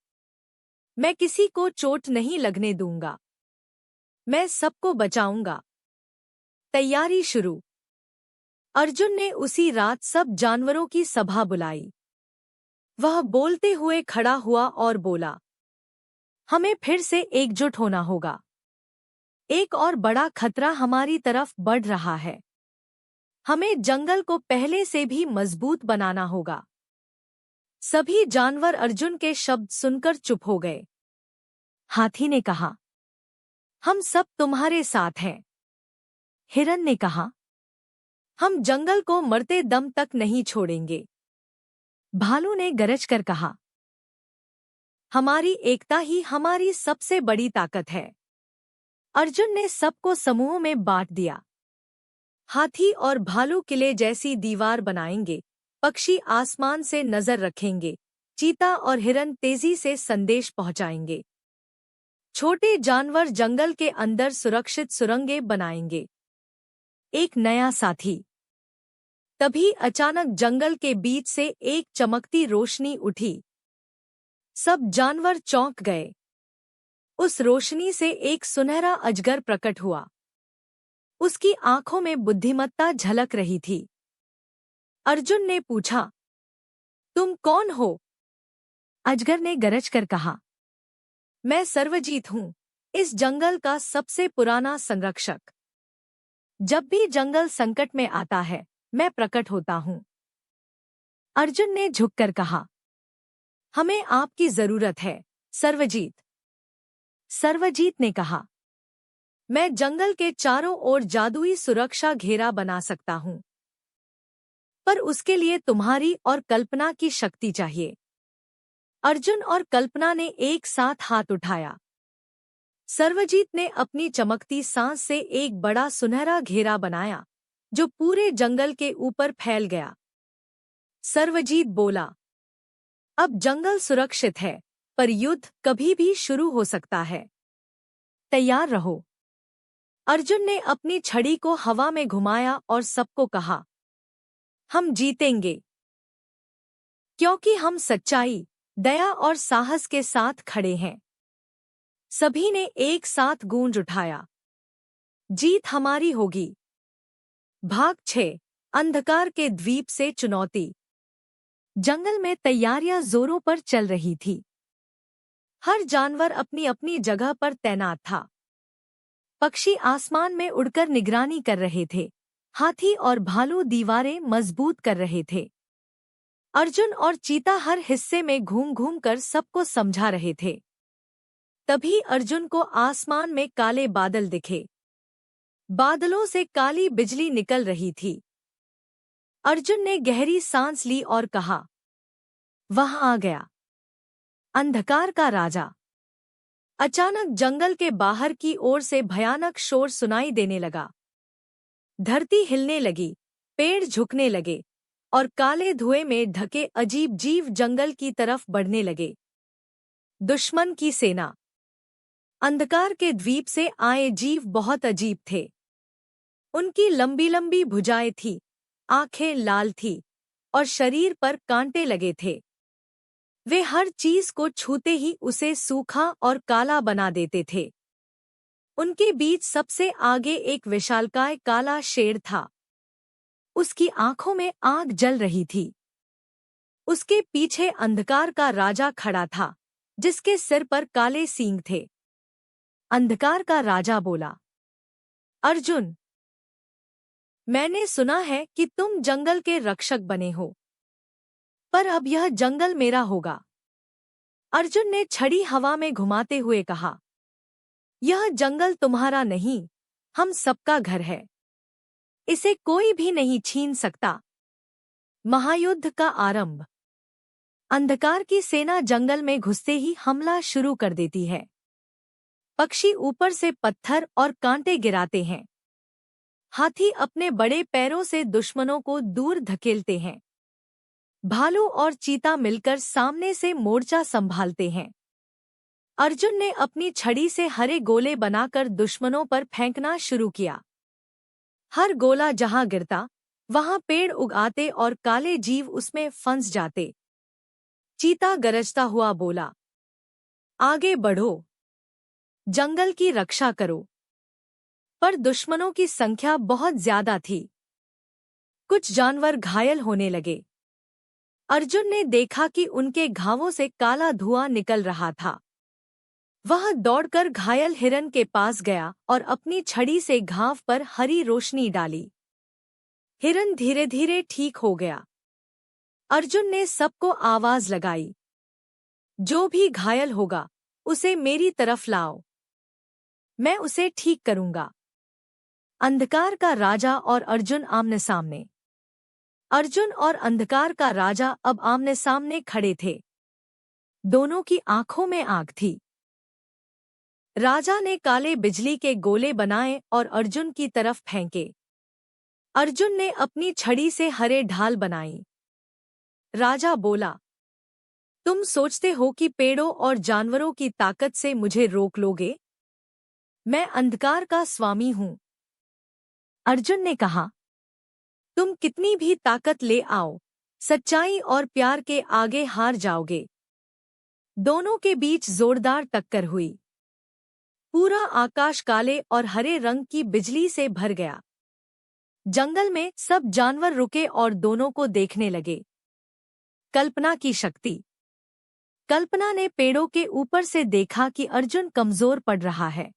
मैं किसी को चोट नहीं लगने दूंगा। मैं सबको बचाऊंगा। तैयारी शुरू। अर्जुन ने उसी रात सब जानवरों की सभा बुलाई। वह बोलते हुए खड़ा हुआ और बोला, हमें फिर से एकजुट होना होगा। एक और बड़ा खतरा हमारी तरफ बढ़ रहा है। हमें जंगल को पहले से भी मजबूत बनाना होगा। सभी जानवर अर्जुन के शब्द सुनकर चुप हो गए। हाथी ने कहा, हम सब तुम्हारे साथ हैं। हिरन ने कहा, हम जंगल को मरते दम तक नहीं छोड़ेंगे। भालू ने गरज कर कहा, हमारी एकता ही हमारी सबसे बड़ी ताकत है। अर्जुन ने सबको समूहों में बांट दिया। हाथी और भालू किले जैसी दीवार बनाएंगे, पक्षी आसमान से नजर रखेंगे, चीता और हिरन तेजी से संदेश पहुंचाएंगे। छोटे जानवर जंगल के अंदर सुरक्षित सुरंगें बनाएंगे। एक नया साथी। तभी अचानक जंगल के बीच से एक चमकती रोशनी उठी। सब जानवर चौंक गए। उस रोशनी से एक सुनहरा अजगर प्रकट हुआ। उसकी आंखों में बुद्धिमत्ता झलक रही थी। अर्जुन ने पूछा, तुम कौन हो? अजगर ने गरज कर कहा, मैं सर्वजीत हूँ, इस जंगल का सबसे पुराना संरक्षक। जब भी जंगल संकट में आता है, मैं प्रकट होता हूँ। अर्जुन ने झुककर कहा, हमें आपकी जरूरत है, सर्वजीत। सर्वजीत ने कहा, मैं जंगल के चारों ओर जादुई सुरक्षा घेरा बना सकता हूँ, पर उसके लिए तुम्हारी और कल्पना की शक्ति चाहिए। अर्जुन और कल्पना ने एक साथ हाथ उठाया। सर्वजीत ने अपनी चमकती सांस से एक बड़ा सुनहरा घेरा बनाया, जो पूरे जंगल के ऊपर फैल गया। सर्वजीत बोला, अब जंगल सुरक्षित है, पर युद्ध कभी भी शुरू हो सकता है। तैयार रहो। अर्जुन ने अपनी छड़ी को हवा में घुमाया और सबको कहा, हम जीतेंगे, क्योंकि हम सच्चाई, दया और साहस के साथ खड़े हैं। सभी ने एक साथ गूंज उठाया, जीत हमारी होगी। भाग 6, अंधकार के द्वीप से चुनौती। जंगल में तैयारियां जोरों पर चल रही थी। हर जानवर अपनी अपनी जगह पर तैनात था। पक्षी आसमान में उड़कर निगरानी कर रहे थे। हाथी और भालू दीवारें मजबूत कर रहे थे। अर्जुन और चीता हर हिस्से में घूम घूम कर सबको समझा रहे थे। तभी अर्जुन को आसमान में काले बादल दिखे। बादलों से काली बिजली निकल रही थी। अर्जुन ने गहरी सांस ली और कहा, वह आ गया, अंधकार का राजा। अचानक जंगल के बाहर की ओर से भयानक शोर सुनाई देने लगा। धरती हिलने लगी, पेड़ झुकने लगे और काले धुएं में ढके अजीब जीव जंगल की तरफ बढ़ने लगे। दुश्मन की सेना। अंधकार के द्वीप से आए जीव बहुत अजीब थे। उनकी लंबी लंबी भुजाएं थीं, आंखें लाल थीं और शरीर पर कांटे लगे थे। वे हर चीज को छूते ही उसे सूखा और काला बना देते थे। उनके बीच सबसे आगे एक विशालकाय काला शेर था। उसकी आंखों में आग जल रही थी। उसके पीछे अंधकार का राजा खड़ा था, जिसके सिर पर काले सींग थे। अंधकार का राजा बोला, अर्जुन, मैंने सुना है कि तुम जंगल के रक्षक बने हो, पर अब यह जंगल मेरा होगा। अर्जुन ने छड़ी हवा में घुमाते हुए कहा, यह जंगल तुम्हारा नहीं, हम सबका घर है। इसे कोई भी नहीं छीन सकता। महायुद्ध का आरंभ। अंधकार की सेना जंगल में घुसते ही हमला शुरू कर देती है। पक्षी ऊपर से पत्थर और कांटे गिराते हैं। हाथी अपने बड़े पैरों से दुश्मनों को दूर धकेलते हैं। भालू और चीता मिलकर सामने से मोर्चा संभालते हैं। अर्जुन ने अपनी छड़ी से हरे गोले बनाकर दुश्मनों पर फेंकना शुरू किया। हर गोला जहां गिरता, वहां पेड़ उग आते और काले जीव उसमें फंस जाते। चीता गरजता हुआ बोला, आगे बढ़ो, जंगल की रक्षा करो। पर दुश्मनों की संख्या बहुत ज्यादा थी। कुछ जानवर घायल होने लगे। अर्जुन ने देखा कि उनके घावों से काला धुआं निकल रहा था। वह दौड़कर घायल हिरन के पास गया और अपनी छड़ी से घाव पर हरी रोशनी डाली। हिरन धीरे धीरे ठीक हो गया। अर्जुन ने सबको आवाज लगाई, जो भी घायल होगा उसे मेरी तरफ लाओ, मैं उसे ठीक करूंगा। अंधकार का राजा और अर्जुन आमने सामने। अर्जुन और अंधकार का राजा अब आमने सामने खड़े थे। दोनों की आंखों में आग थी। राजा ने काले बिजली के गोले बनाए और अर्जुन की तरफ फेंके। अर्जुन ने अपनी छड़ी से हरे ढाल बनाई। राजा बोला, तुम सोचते हो कि पेड़ों और जानवरों की ताकत से मुझे रोक लोगे? मैं अंधकार का स्वामी हूं। अर्जुन ने कहा, तुम कितनी भी ताकत ले आओ, सच्चाई और प्यार के आगे हार जाओगे। दोनों के बीच जोरदार टक्कर हुई। पूरा आकाश काले और हरे रंग की बिजली से भर गया। जंगल में सब जानवर रुके और दोनों को देखने लगे। कल्पना की शक्ति। कल्पना ने पेड़ों के ऊपर से देखा कि अर्जुन कमजोर पड़ रहा है।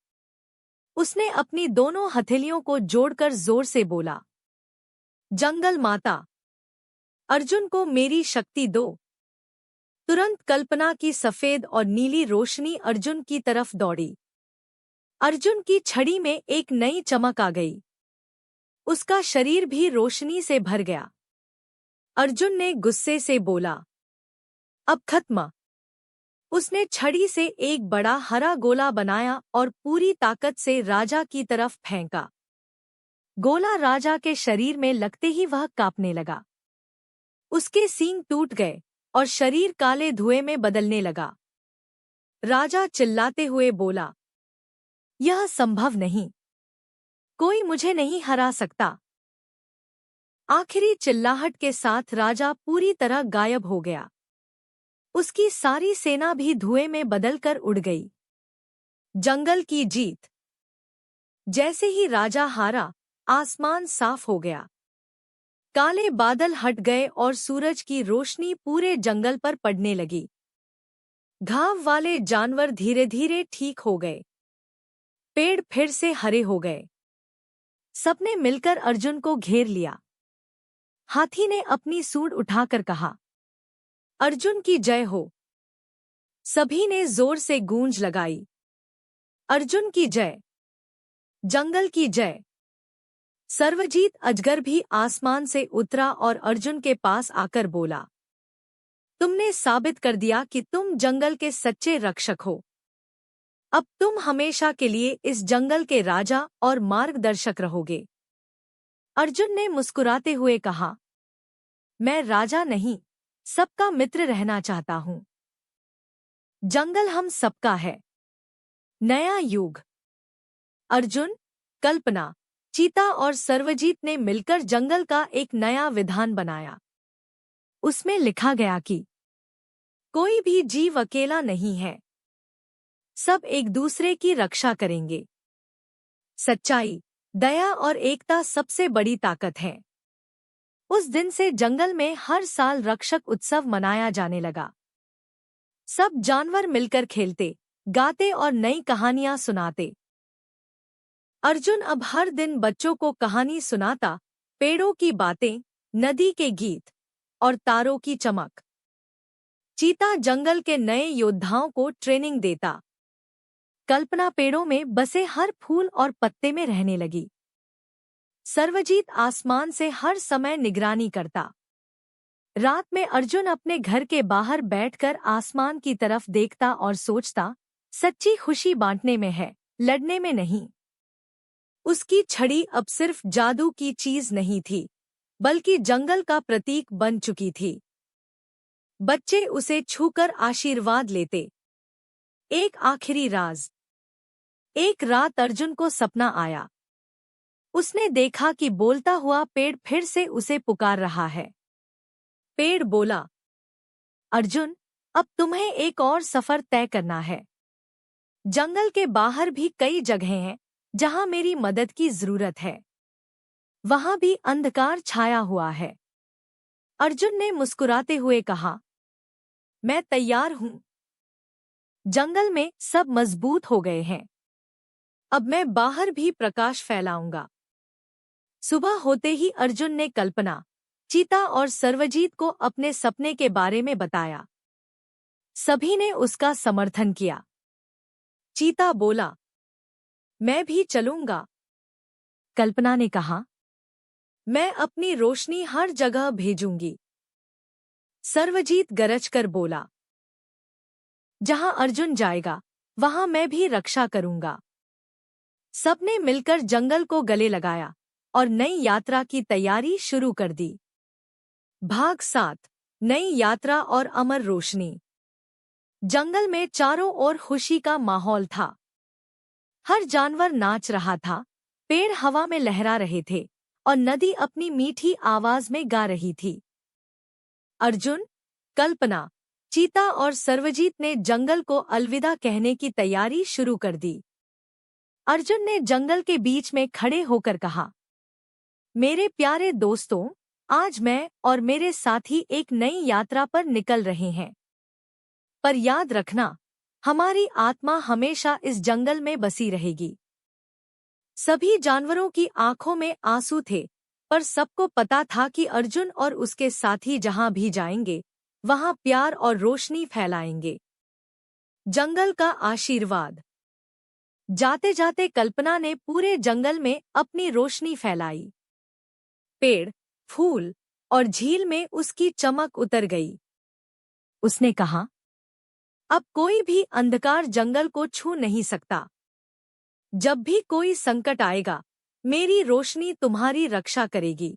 उसने अपनी दोनों हथेलियों को जोड़कर जोर से बोला, जंगल माता, अर्जुन को मेरी शक्ति दो। तुरंत कल्पना की सफेद और नीली रोशनी अर्जुन की तरफ दौड़ी। अर्जुन की छड़ी में एक नई चमक आ गई। उसका शरीर भी रोशनी से भर गया। अर्जुन ने गुस्से से बोला, अब खत्म। उसने छड़ी से एक बड़ा हरा गोला बनाया और पूरी ताकत से राजा की तरफ फेंका। गोला राजा के शरीर में लगते ही वह कांपने लगा। उसके सींग टूट गए और शरीर काले धुएं में बदलने लगा। राजा चिल्लाते हुए बोला, यह संभव नहीं, कोई मुझे नहीं हरा सकता। आखिरी चिल्लाहट के साथ राजा पूरी तरह गायब हो गया। उसकी सारी सेना भी धुएं में बदलकर उड़ गई। जंगल की जीत। जैसे ही राजा हारा, आसमान साफ हो गया। काले बादल हट गए और सूरज की रोशनी पूरे जंगल पर पड़ने लगी। घाव वाले जानवर धीरे धीरे ठीक हो गए। पेड़ फिर से हरे हो गए। सबने मिलकर अर्जुन को घेर लिया। हाथी ने अपनी सूंड उठाकर कहा, अर्जुन की जय हो। सभी ने जोर से गूंज लगाई, अर्जुन की जय, जंगल की जय। सर्वजीत अजगर भी आसमान से उतरा और अर्जुन के पास आकर बोला, तुमने साबित कर दिया कि तुम जंगल के सच्चे रक्षक हो। अब तुम हमेशा के लिए इस जंगल के राजा और मार्गदर्शक रहोगे। अर्जुन ने मुस्कुराते हुए कहा, मैं राजा नहीं, सबका मित्र रहना चाहता हूं। जंगल हम सबका है। नया युग। अर्जुन, कल्पना, चीता और सर्वजीत ने मिलकर जंगल का एक नया विधान बनाया। उसमें लिखा गया कि कोई भी जीव अकेला नहीं है, सब एक दूसरे की रक्षा करेंगे। सच्चाई, दया और एकता सबसे बड़ी ताकत है। उस दिन से जंगल में हर साल रक्षक उत्सव मनाया जाने लगा। सब जानवर मिलकर खेलते, गाते और नई कहानियां सुनाते। अर्जुन अब हर दिन बच्चों को कहानी सुनाता, पेड़ों की बातें, नदी के गीत और तारों की चमक। चीता जंगल के नए योद्धाओं को ट्रेनिंग देता। कल्पना पेड़ों में बसे हर फूल और पत्ते में रहने लगी। सर्वजीत आसमान से हर समय निगरानी करता। रात में अर्जुन अपने घर के बाहर बैठकर आसमान की तरफ देखता और सोचता, सच्ची खुशी बांटने में है, लड़ने में नहीं। उसकी छड़ी अब सिर्फ जादू की चीज नहीं थी, बल्कि जंगल का प्रतीक बन चुकी थी। बच्चे उसे छूकर आशीर्वाद लेते। एक आखिरी राज। एक रात अर्जुन को सपना आया। उसने देखा कि बोलता हुआ पेड़ फिर से उसे पुकार रहा है। पेड़ बोला, अर्जुन, अब तुम्हें एक और सफर तय करना है। जंगल के बाहर भी कई जगहें हैं जहां मेरी मदद की जरूरत है। वहां भी अंधकार छाया हुआ है। अर्जुन ने मुस्कुराते हुए कहा, मैं तैयार हूं। जंगल में सब मजबूत हो गए हैं। अब मैं बाहर भी प्रकाश फैलाऊंगा। सुबह होते ही अर्जुन ने कल्पना, चीता और सर्वजीत को अपने सपने के बारे में बताया। सभी ने उसका समर्थन किया। चीता बोला, मैं भी चलूंगा। कल्पना ने कहा, मैं अपनी रोशनी हर जगह भेजूंगी। सर्वजीत गरजकर बोला, जहां अर्जुन जाएगा वहां मैं भी रक्षा करूंगा। सबने मिलकर जंगल को गले लगाया और नई यात्रा की तैयारी शुरू कर दी। भाग 7, नई यात्रा और अमर रोशनी। जंगल में चारों ओर खुशी का माहौल था। हर जानवर नाच रहा था, पेड़ हवा में लहरा रहे थे और नदी अपनी मीठी आवाज में गा रही थी। अर्जुन, कल्पना, चीता और सर्वजीत ने जंगल को अलविदा कहने की तैयारी शुरू कर दी। अर्जुन ने जंगल के बीच में खड़े होकर कहा, मेरे प्यारे दोस्तों, आज मैं और मेरे साथी एक नई यात्रा पर निकल रहे हैं। पर याद रखना, हमारी आत्मा हमेशा इस जंगल में बसी रहेगी। सभी जानवरों की आंखों में आंसू थे, पर सबको पता था कि अर्जुन और उसके साथी जहां भी जाएंगे, वहां प्यार और रोशनी फैलाएंगे। जंगल का आशीर्वाद। जाते जाते कल्पना ने पूरे जंगल में अपनी रोशनी फैलाई। पेड़, फूल और झील में उसकी चमक उतर गई। उसने कहा, अब कोई भी अंधकार जंगल को छू नहीं सकता। जब भी कोई संकट आएगा, मेरी रोशनी तुम्हारी रक्षा करेगी।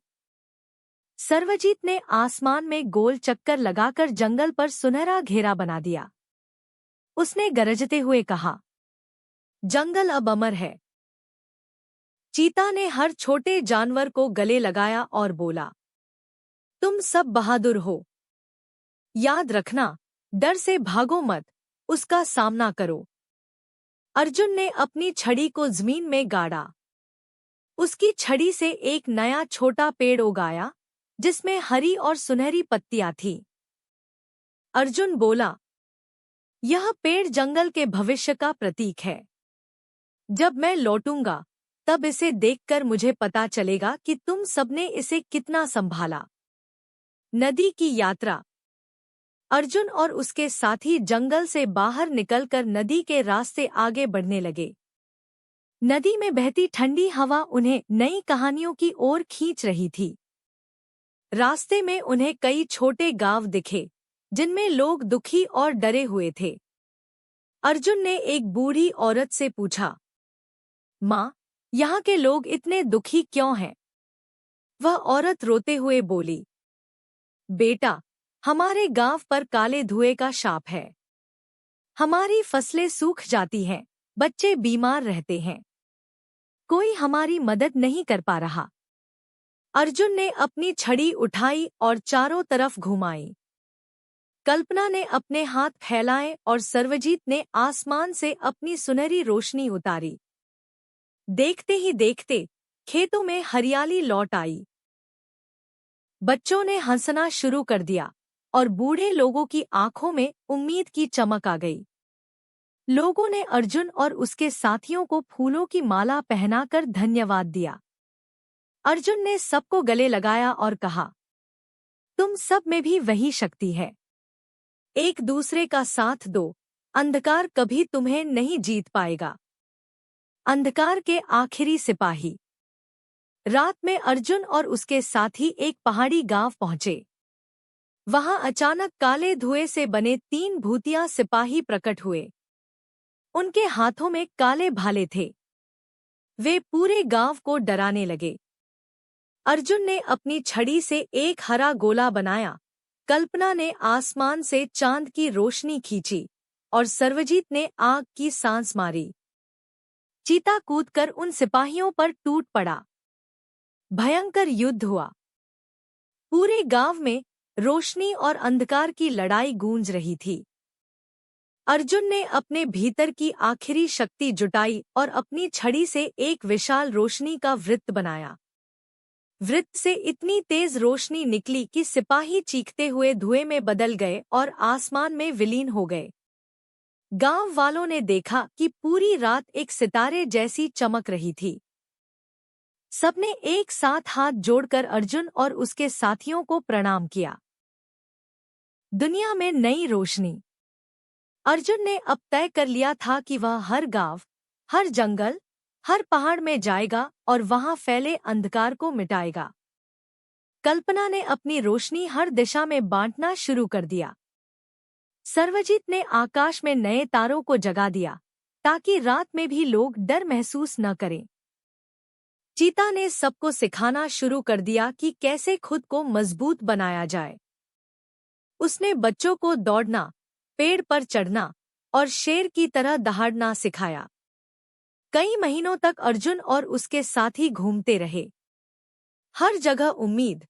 सर्वजीत ने आसमान में गोल चक्कर लगाकर जंगल पर सुनहरा घेरा बना दिया। उसने गरजते हुए कहा, जंगल अब अमर है। चीता ने हर छोटे जानवर को गले लगाया और बोला, तुम सब बहादुर हो। याद रखना, डर से भागो मत, उसका सामना करो। अर्जुन ने अपनी छड़ी को जमीन में गाड़ा। उसकी छड़ी से एक नया छोटा पेड़ उगाया, जिसमें हरी और सुनहरी पत्तियां थीं। अर्जुन बोला, यह पेड़ जंगल के भविष्य का प्रतीक है। जब मैं लौटूंगा, तब इसे देखकर मुझे पता चलेगा कि तुम सबने इसे कितना संभाला। नदी की यात्रा। अर्जुन और उसके साथी जंगल से बाहर निकलकर नदी के रास्ते आगे बढ़ने लगे। नदी में बहती ठंडी हवा उन्हें नई कहानियों की ओर खींच रही थी। रास्ते में उन्हें कई छोटे गांव दिखे, जिनमें लोग दुखी और डरे हुए थे। अर्जुन ने एक बूढ़ी औरत से पूछा, माँ, यहाँ के लोग इतने दुखी क्यों हैं? वह औरत रोते हुए बोली, बेटा, हमारे गांव पर काले धुएं का शाप है। हमारी फसलें सूख जाती हैं, बच्चे बीमार रहते हैं। कोई हमारी मदद नहीं कर पा रहा। अर्जुन ने अपनी छड़ी उठाई और चारों तरफ घुमाई। कल्पना ने अपने हाथ फैलाए और सर्वजीत ने आसमान से अपनी सुनहरी रोशनी उतारी। देखते ही देखते खेतों में हरियाली लौट आई। बच्चों ने हंसना शुरू कर दिया और बूढ़े लोगों की आंखों में उम्मीद की चमक आ गई। लोगों ने अर्जुन और उसके साथियों को फूलों की माला पहनाकर धन्यवाद दिया। अर्जुन ने सबको गले लगाया और कहा, तुम सब में भी वही शक्ति है। एक दूसरे का साथ दो, अंधकार कभी तुम्हें नहीं जीत पाएगा। अंधकार के आखिरी सिपाही। रात में अर्जुन और उसके साथी एक पहाड़ी गांव पहुंचे। वहां अचानक काले धुएं से बने 3 भूतिया सिपाही प्रकट हुए। उनके हाथों में काले भाले थे। वे पूरे गांव को डराने लगे। अर्जुन ने अपनी छड़ी से एक हरा गोला बनाया, कल्पना ने आसमान से चांद की रोशनी खींची और सर्वजीत ने आग की सांस मारी। चीता कूदकर उन सिपाहियों पर टूट पड़ा। भयंकर युद्ध हुआ। पूरे गांव में रोशनी और अंधकार की लड़ाई गूंज रही थी। अर्जुन ने अपने भीतर की आखिरी शक्ति जुटाई और अपनी छड़ी से एक विशाल रोशनी का वृत्त बनाया। वृत्त से इतनी तेज रोशनी निकली कि सिपाही चीखते हुए धुएं में बदल गए और आसमान में विलीन हो गए। गांव वालों ने देखा कि पूरी रात एक सितारे जैसी चमक रही थी। सबने एक साथ हाथ जोड़कर अर्जुन और उसके साथियों को प्रणाम किया। दुनिया में नई रोशनी। अर्जुन ने अब तय कर लिया था कि वह हर गांव, हर जंगल, हर पहाड़ में जाएगा और वहां फैले अंधकार को मिटाएगा। कल्पना ने अपनी रोशनी हर दिशा में बांटना शुरू कर दिया। सर्वजीत ने आकाश में नए तारों को जगा दिया ताकि रात में भी लोग डर महसूस न करें। चीता ने सबको सिखाना शुरू कर दिया कि कैसे खुद को मजबूत बनाया जाए। उसने बच्चों को दौड़ना, पेड़ पर चढ़ना और शेर की तरह दहाड़ना सिखाया। कई महीनों तक अर्जुन और उसके साथी घूमते रहे। हर जगह उम्मीद,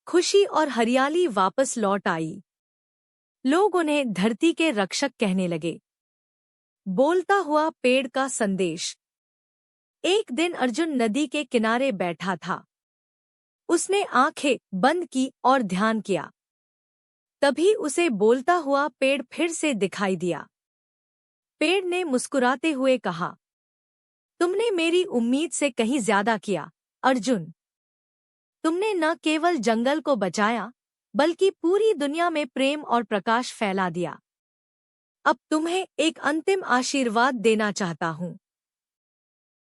खुशी और हरियाली वापस लौट आई। लोग उन्हें धरती के रक्षक कहने लगे। बोलता हुआ पेड़ का संदेश। एक दिन अर्जुन नदी के किनारे बैठा था। उसने आंखें बंद की और ध्यान किया। तभी उसे बोलता हुआ पेड़ फिर से दिखाई दिया। पेड़ ने मुस्कुराते हुए कहा, तुमने मेरी उम्मीद से कहीं ज्यादा किया, अर्जुन। तुमने न केवल जंगल को बचाया, बल्कि पूरी दुनिया में प्रेम और प्रकाश फैला दिया। अब तुम्हें एक अंतिम आशीर्वाद देना चाहता हूं।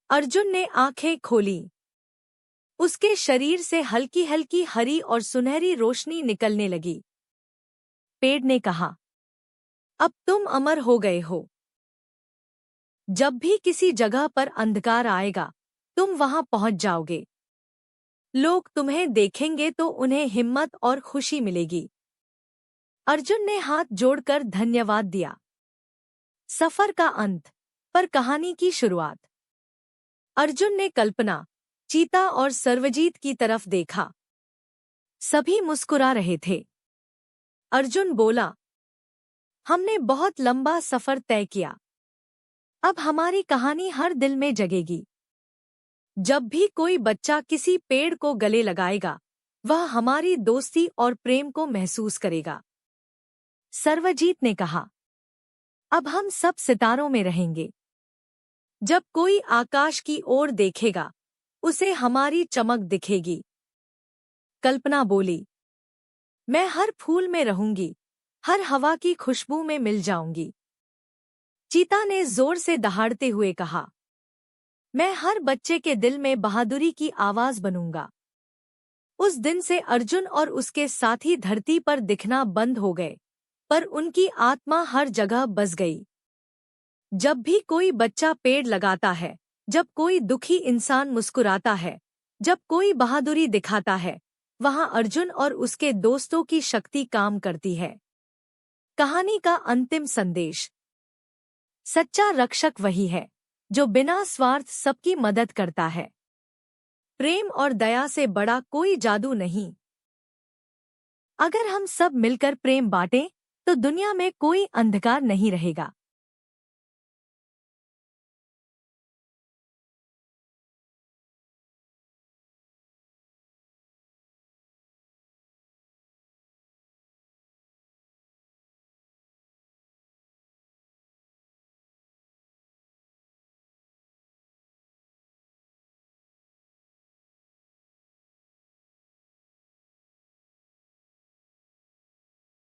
अर्जुन ने आंखें खोली। उसके शरीर से हल्की हल्की हरी और सुनहरी रोशनी निकलने लगी। पेड़ ने कहा, अब तुम अमर हो गए हो। जब भी किसी जगह पर अंधकार आएगा, तुम वहां पहुंच जाओगे। लोग तुम्हें देखेंगे तो उन्हें हिम्मत और खुशी मिलेगी। अर्जुन ने हाथ जोड़कर धन्यवाद दिया। सफर का अंत, पर कहानी की शुरुआत। अर्जुन ने कल्पना, चीता और सर्वजीत की तरफ देखा। सभी मुस्कुरा रहे थे। अर्जुन बोला, हमने बहुत लंबा सफर तय किया। अब हमारी कहानी हर दिल में जगेगी। जब भी कोई बच्चा किसी पेड़ को गले लगाएगा, वह हमारी दोस्ती और प्रेम को महसूस करेगा। सर्वजीत ने कहा, अब हम सब सितारों में रहेंगे। जब कोई आकाश की ओर देखेगा, उसे हमारी चमक दिखेगी। कल्पना बोली, मैं हर फूल में रहूंगी, हर हवा की खुशबू में मिल जाऊंगी। चीता ने जोर से दहाड़ते हुए कहा, मैं हर बच्चे के दिल में बहादुरी की आवाज बनूंगा। उस दिन से अर्जुन और उसके साथी धरती पर दिखना बंद हो गए, पर उनकी आत्मा हर जगह बस गई। जब भी कोई बच्चा पेड़ लगाता है, जब कोई दुखी इंसान मुस्कुराता है, जब कोई बहादुरी दिखाता है, वहां अर्जुन और उसके दोस्तों की शक्ति काम करती है। कहानी का अंतिम संदेश। सच्चा रक्षक वही है जो बिना स्वार्थ सबकी मदद करता है। प्रेम और दया से बड़ा कोई जादू नहीं। अगर हम सब मिलकर प्रेम बांटें, तो दुनिया में कोई अंधकार नहीं रहेगा।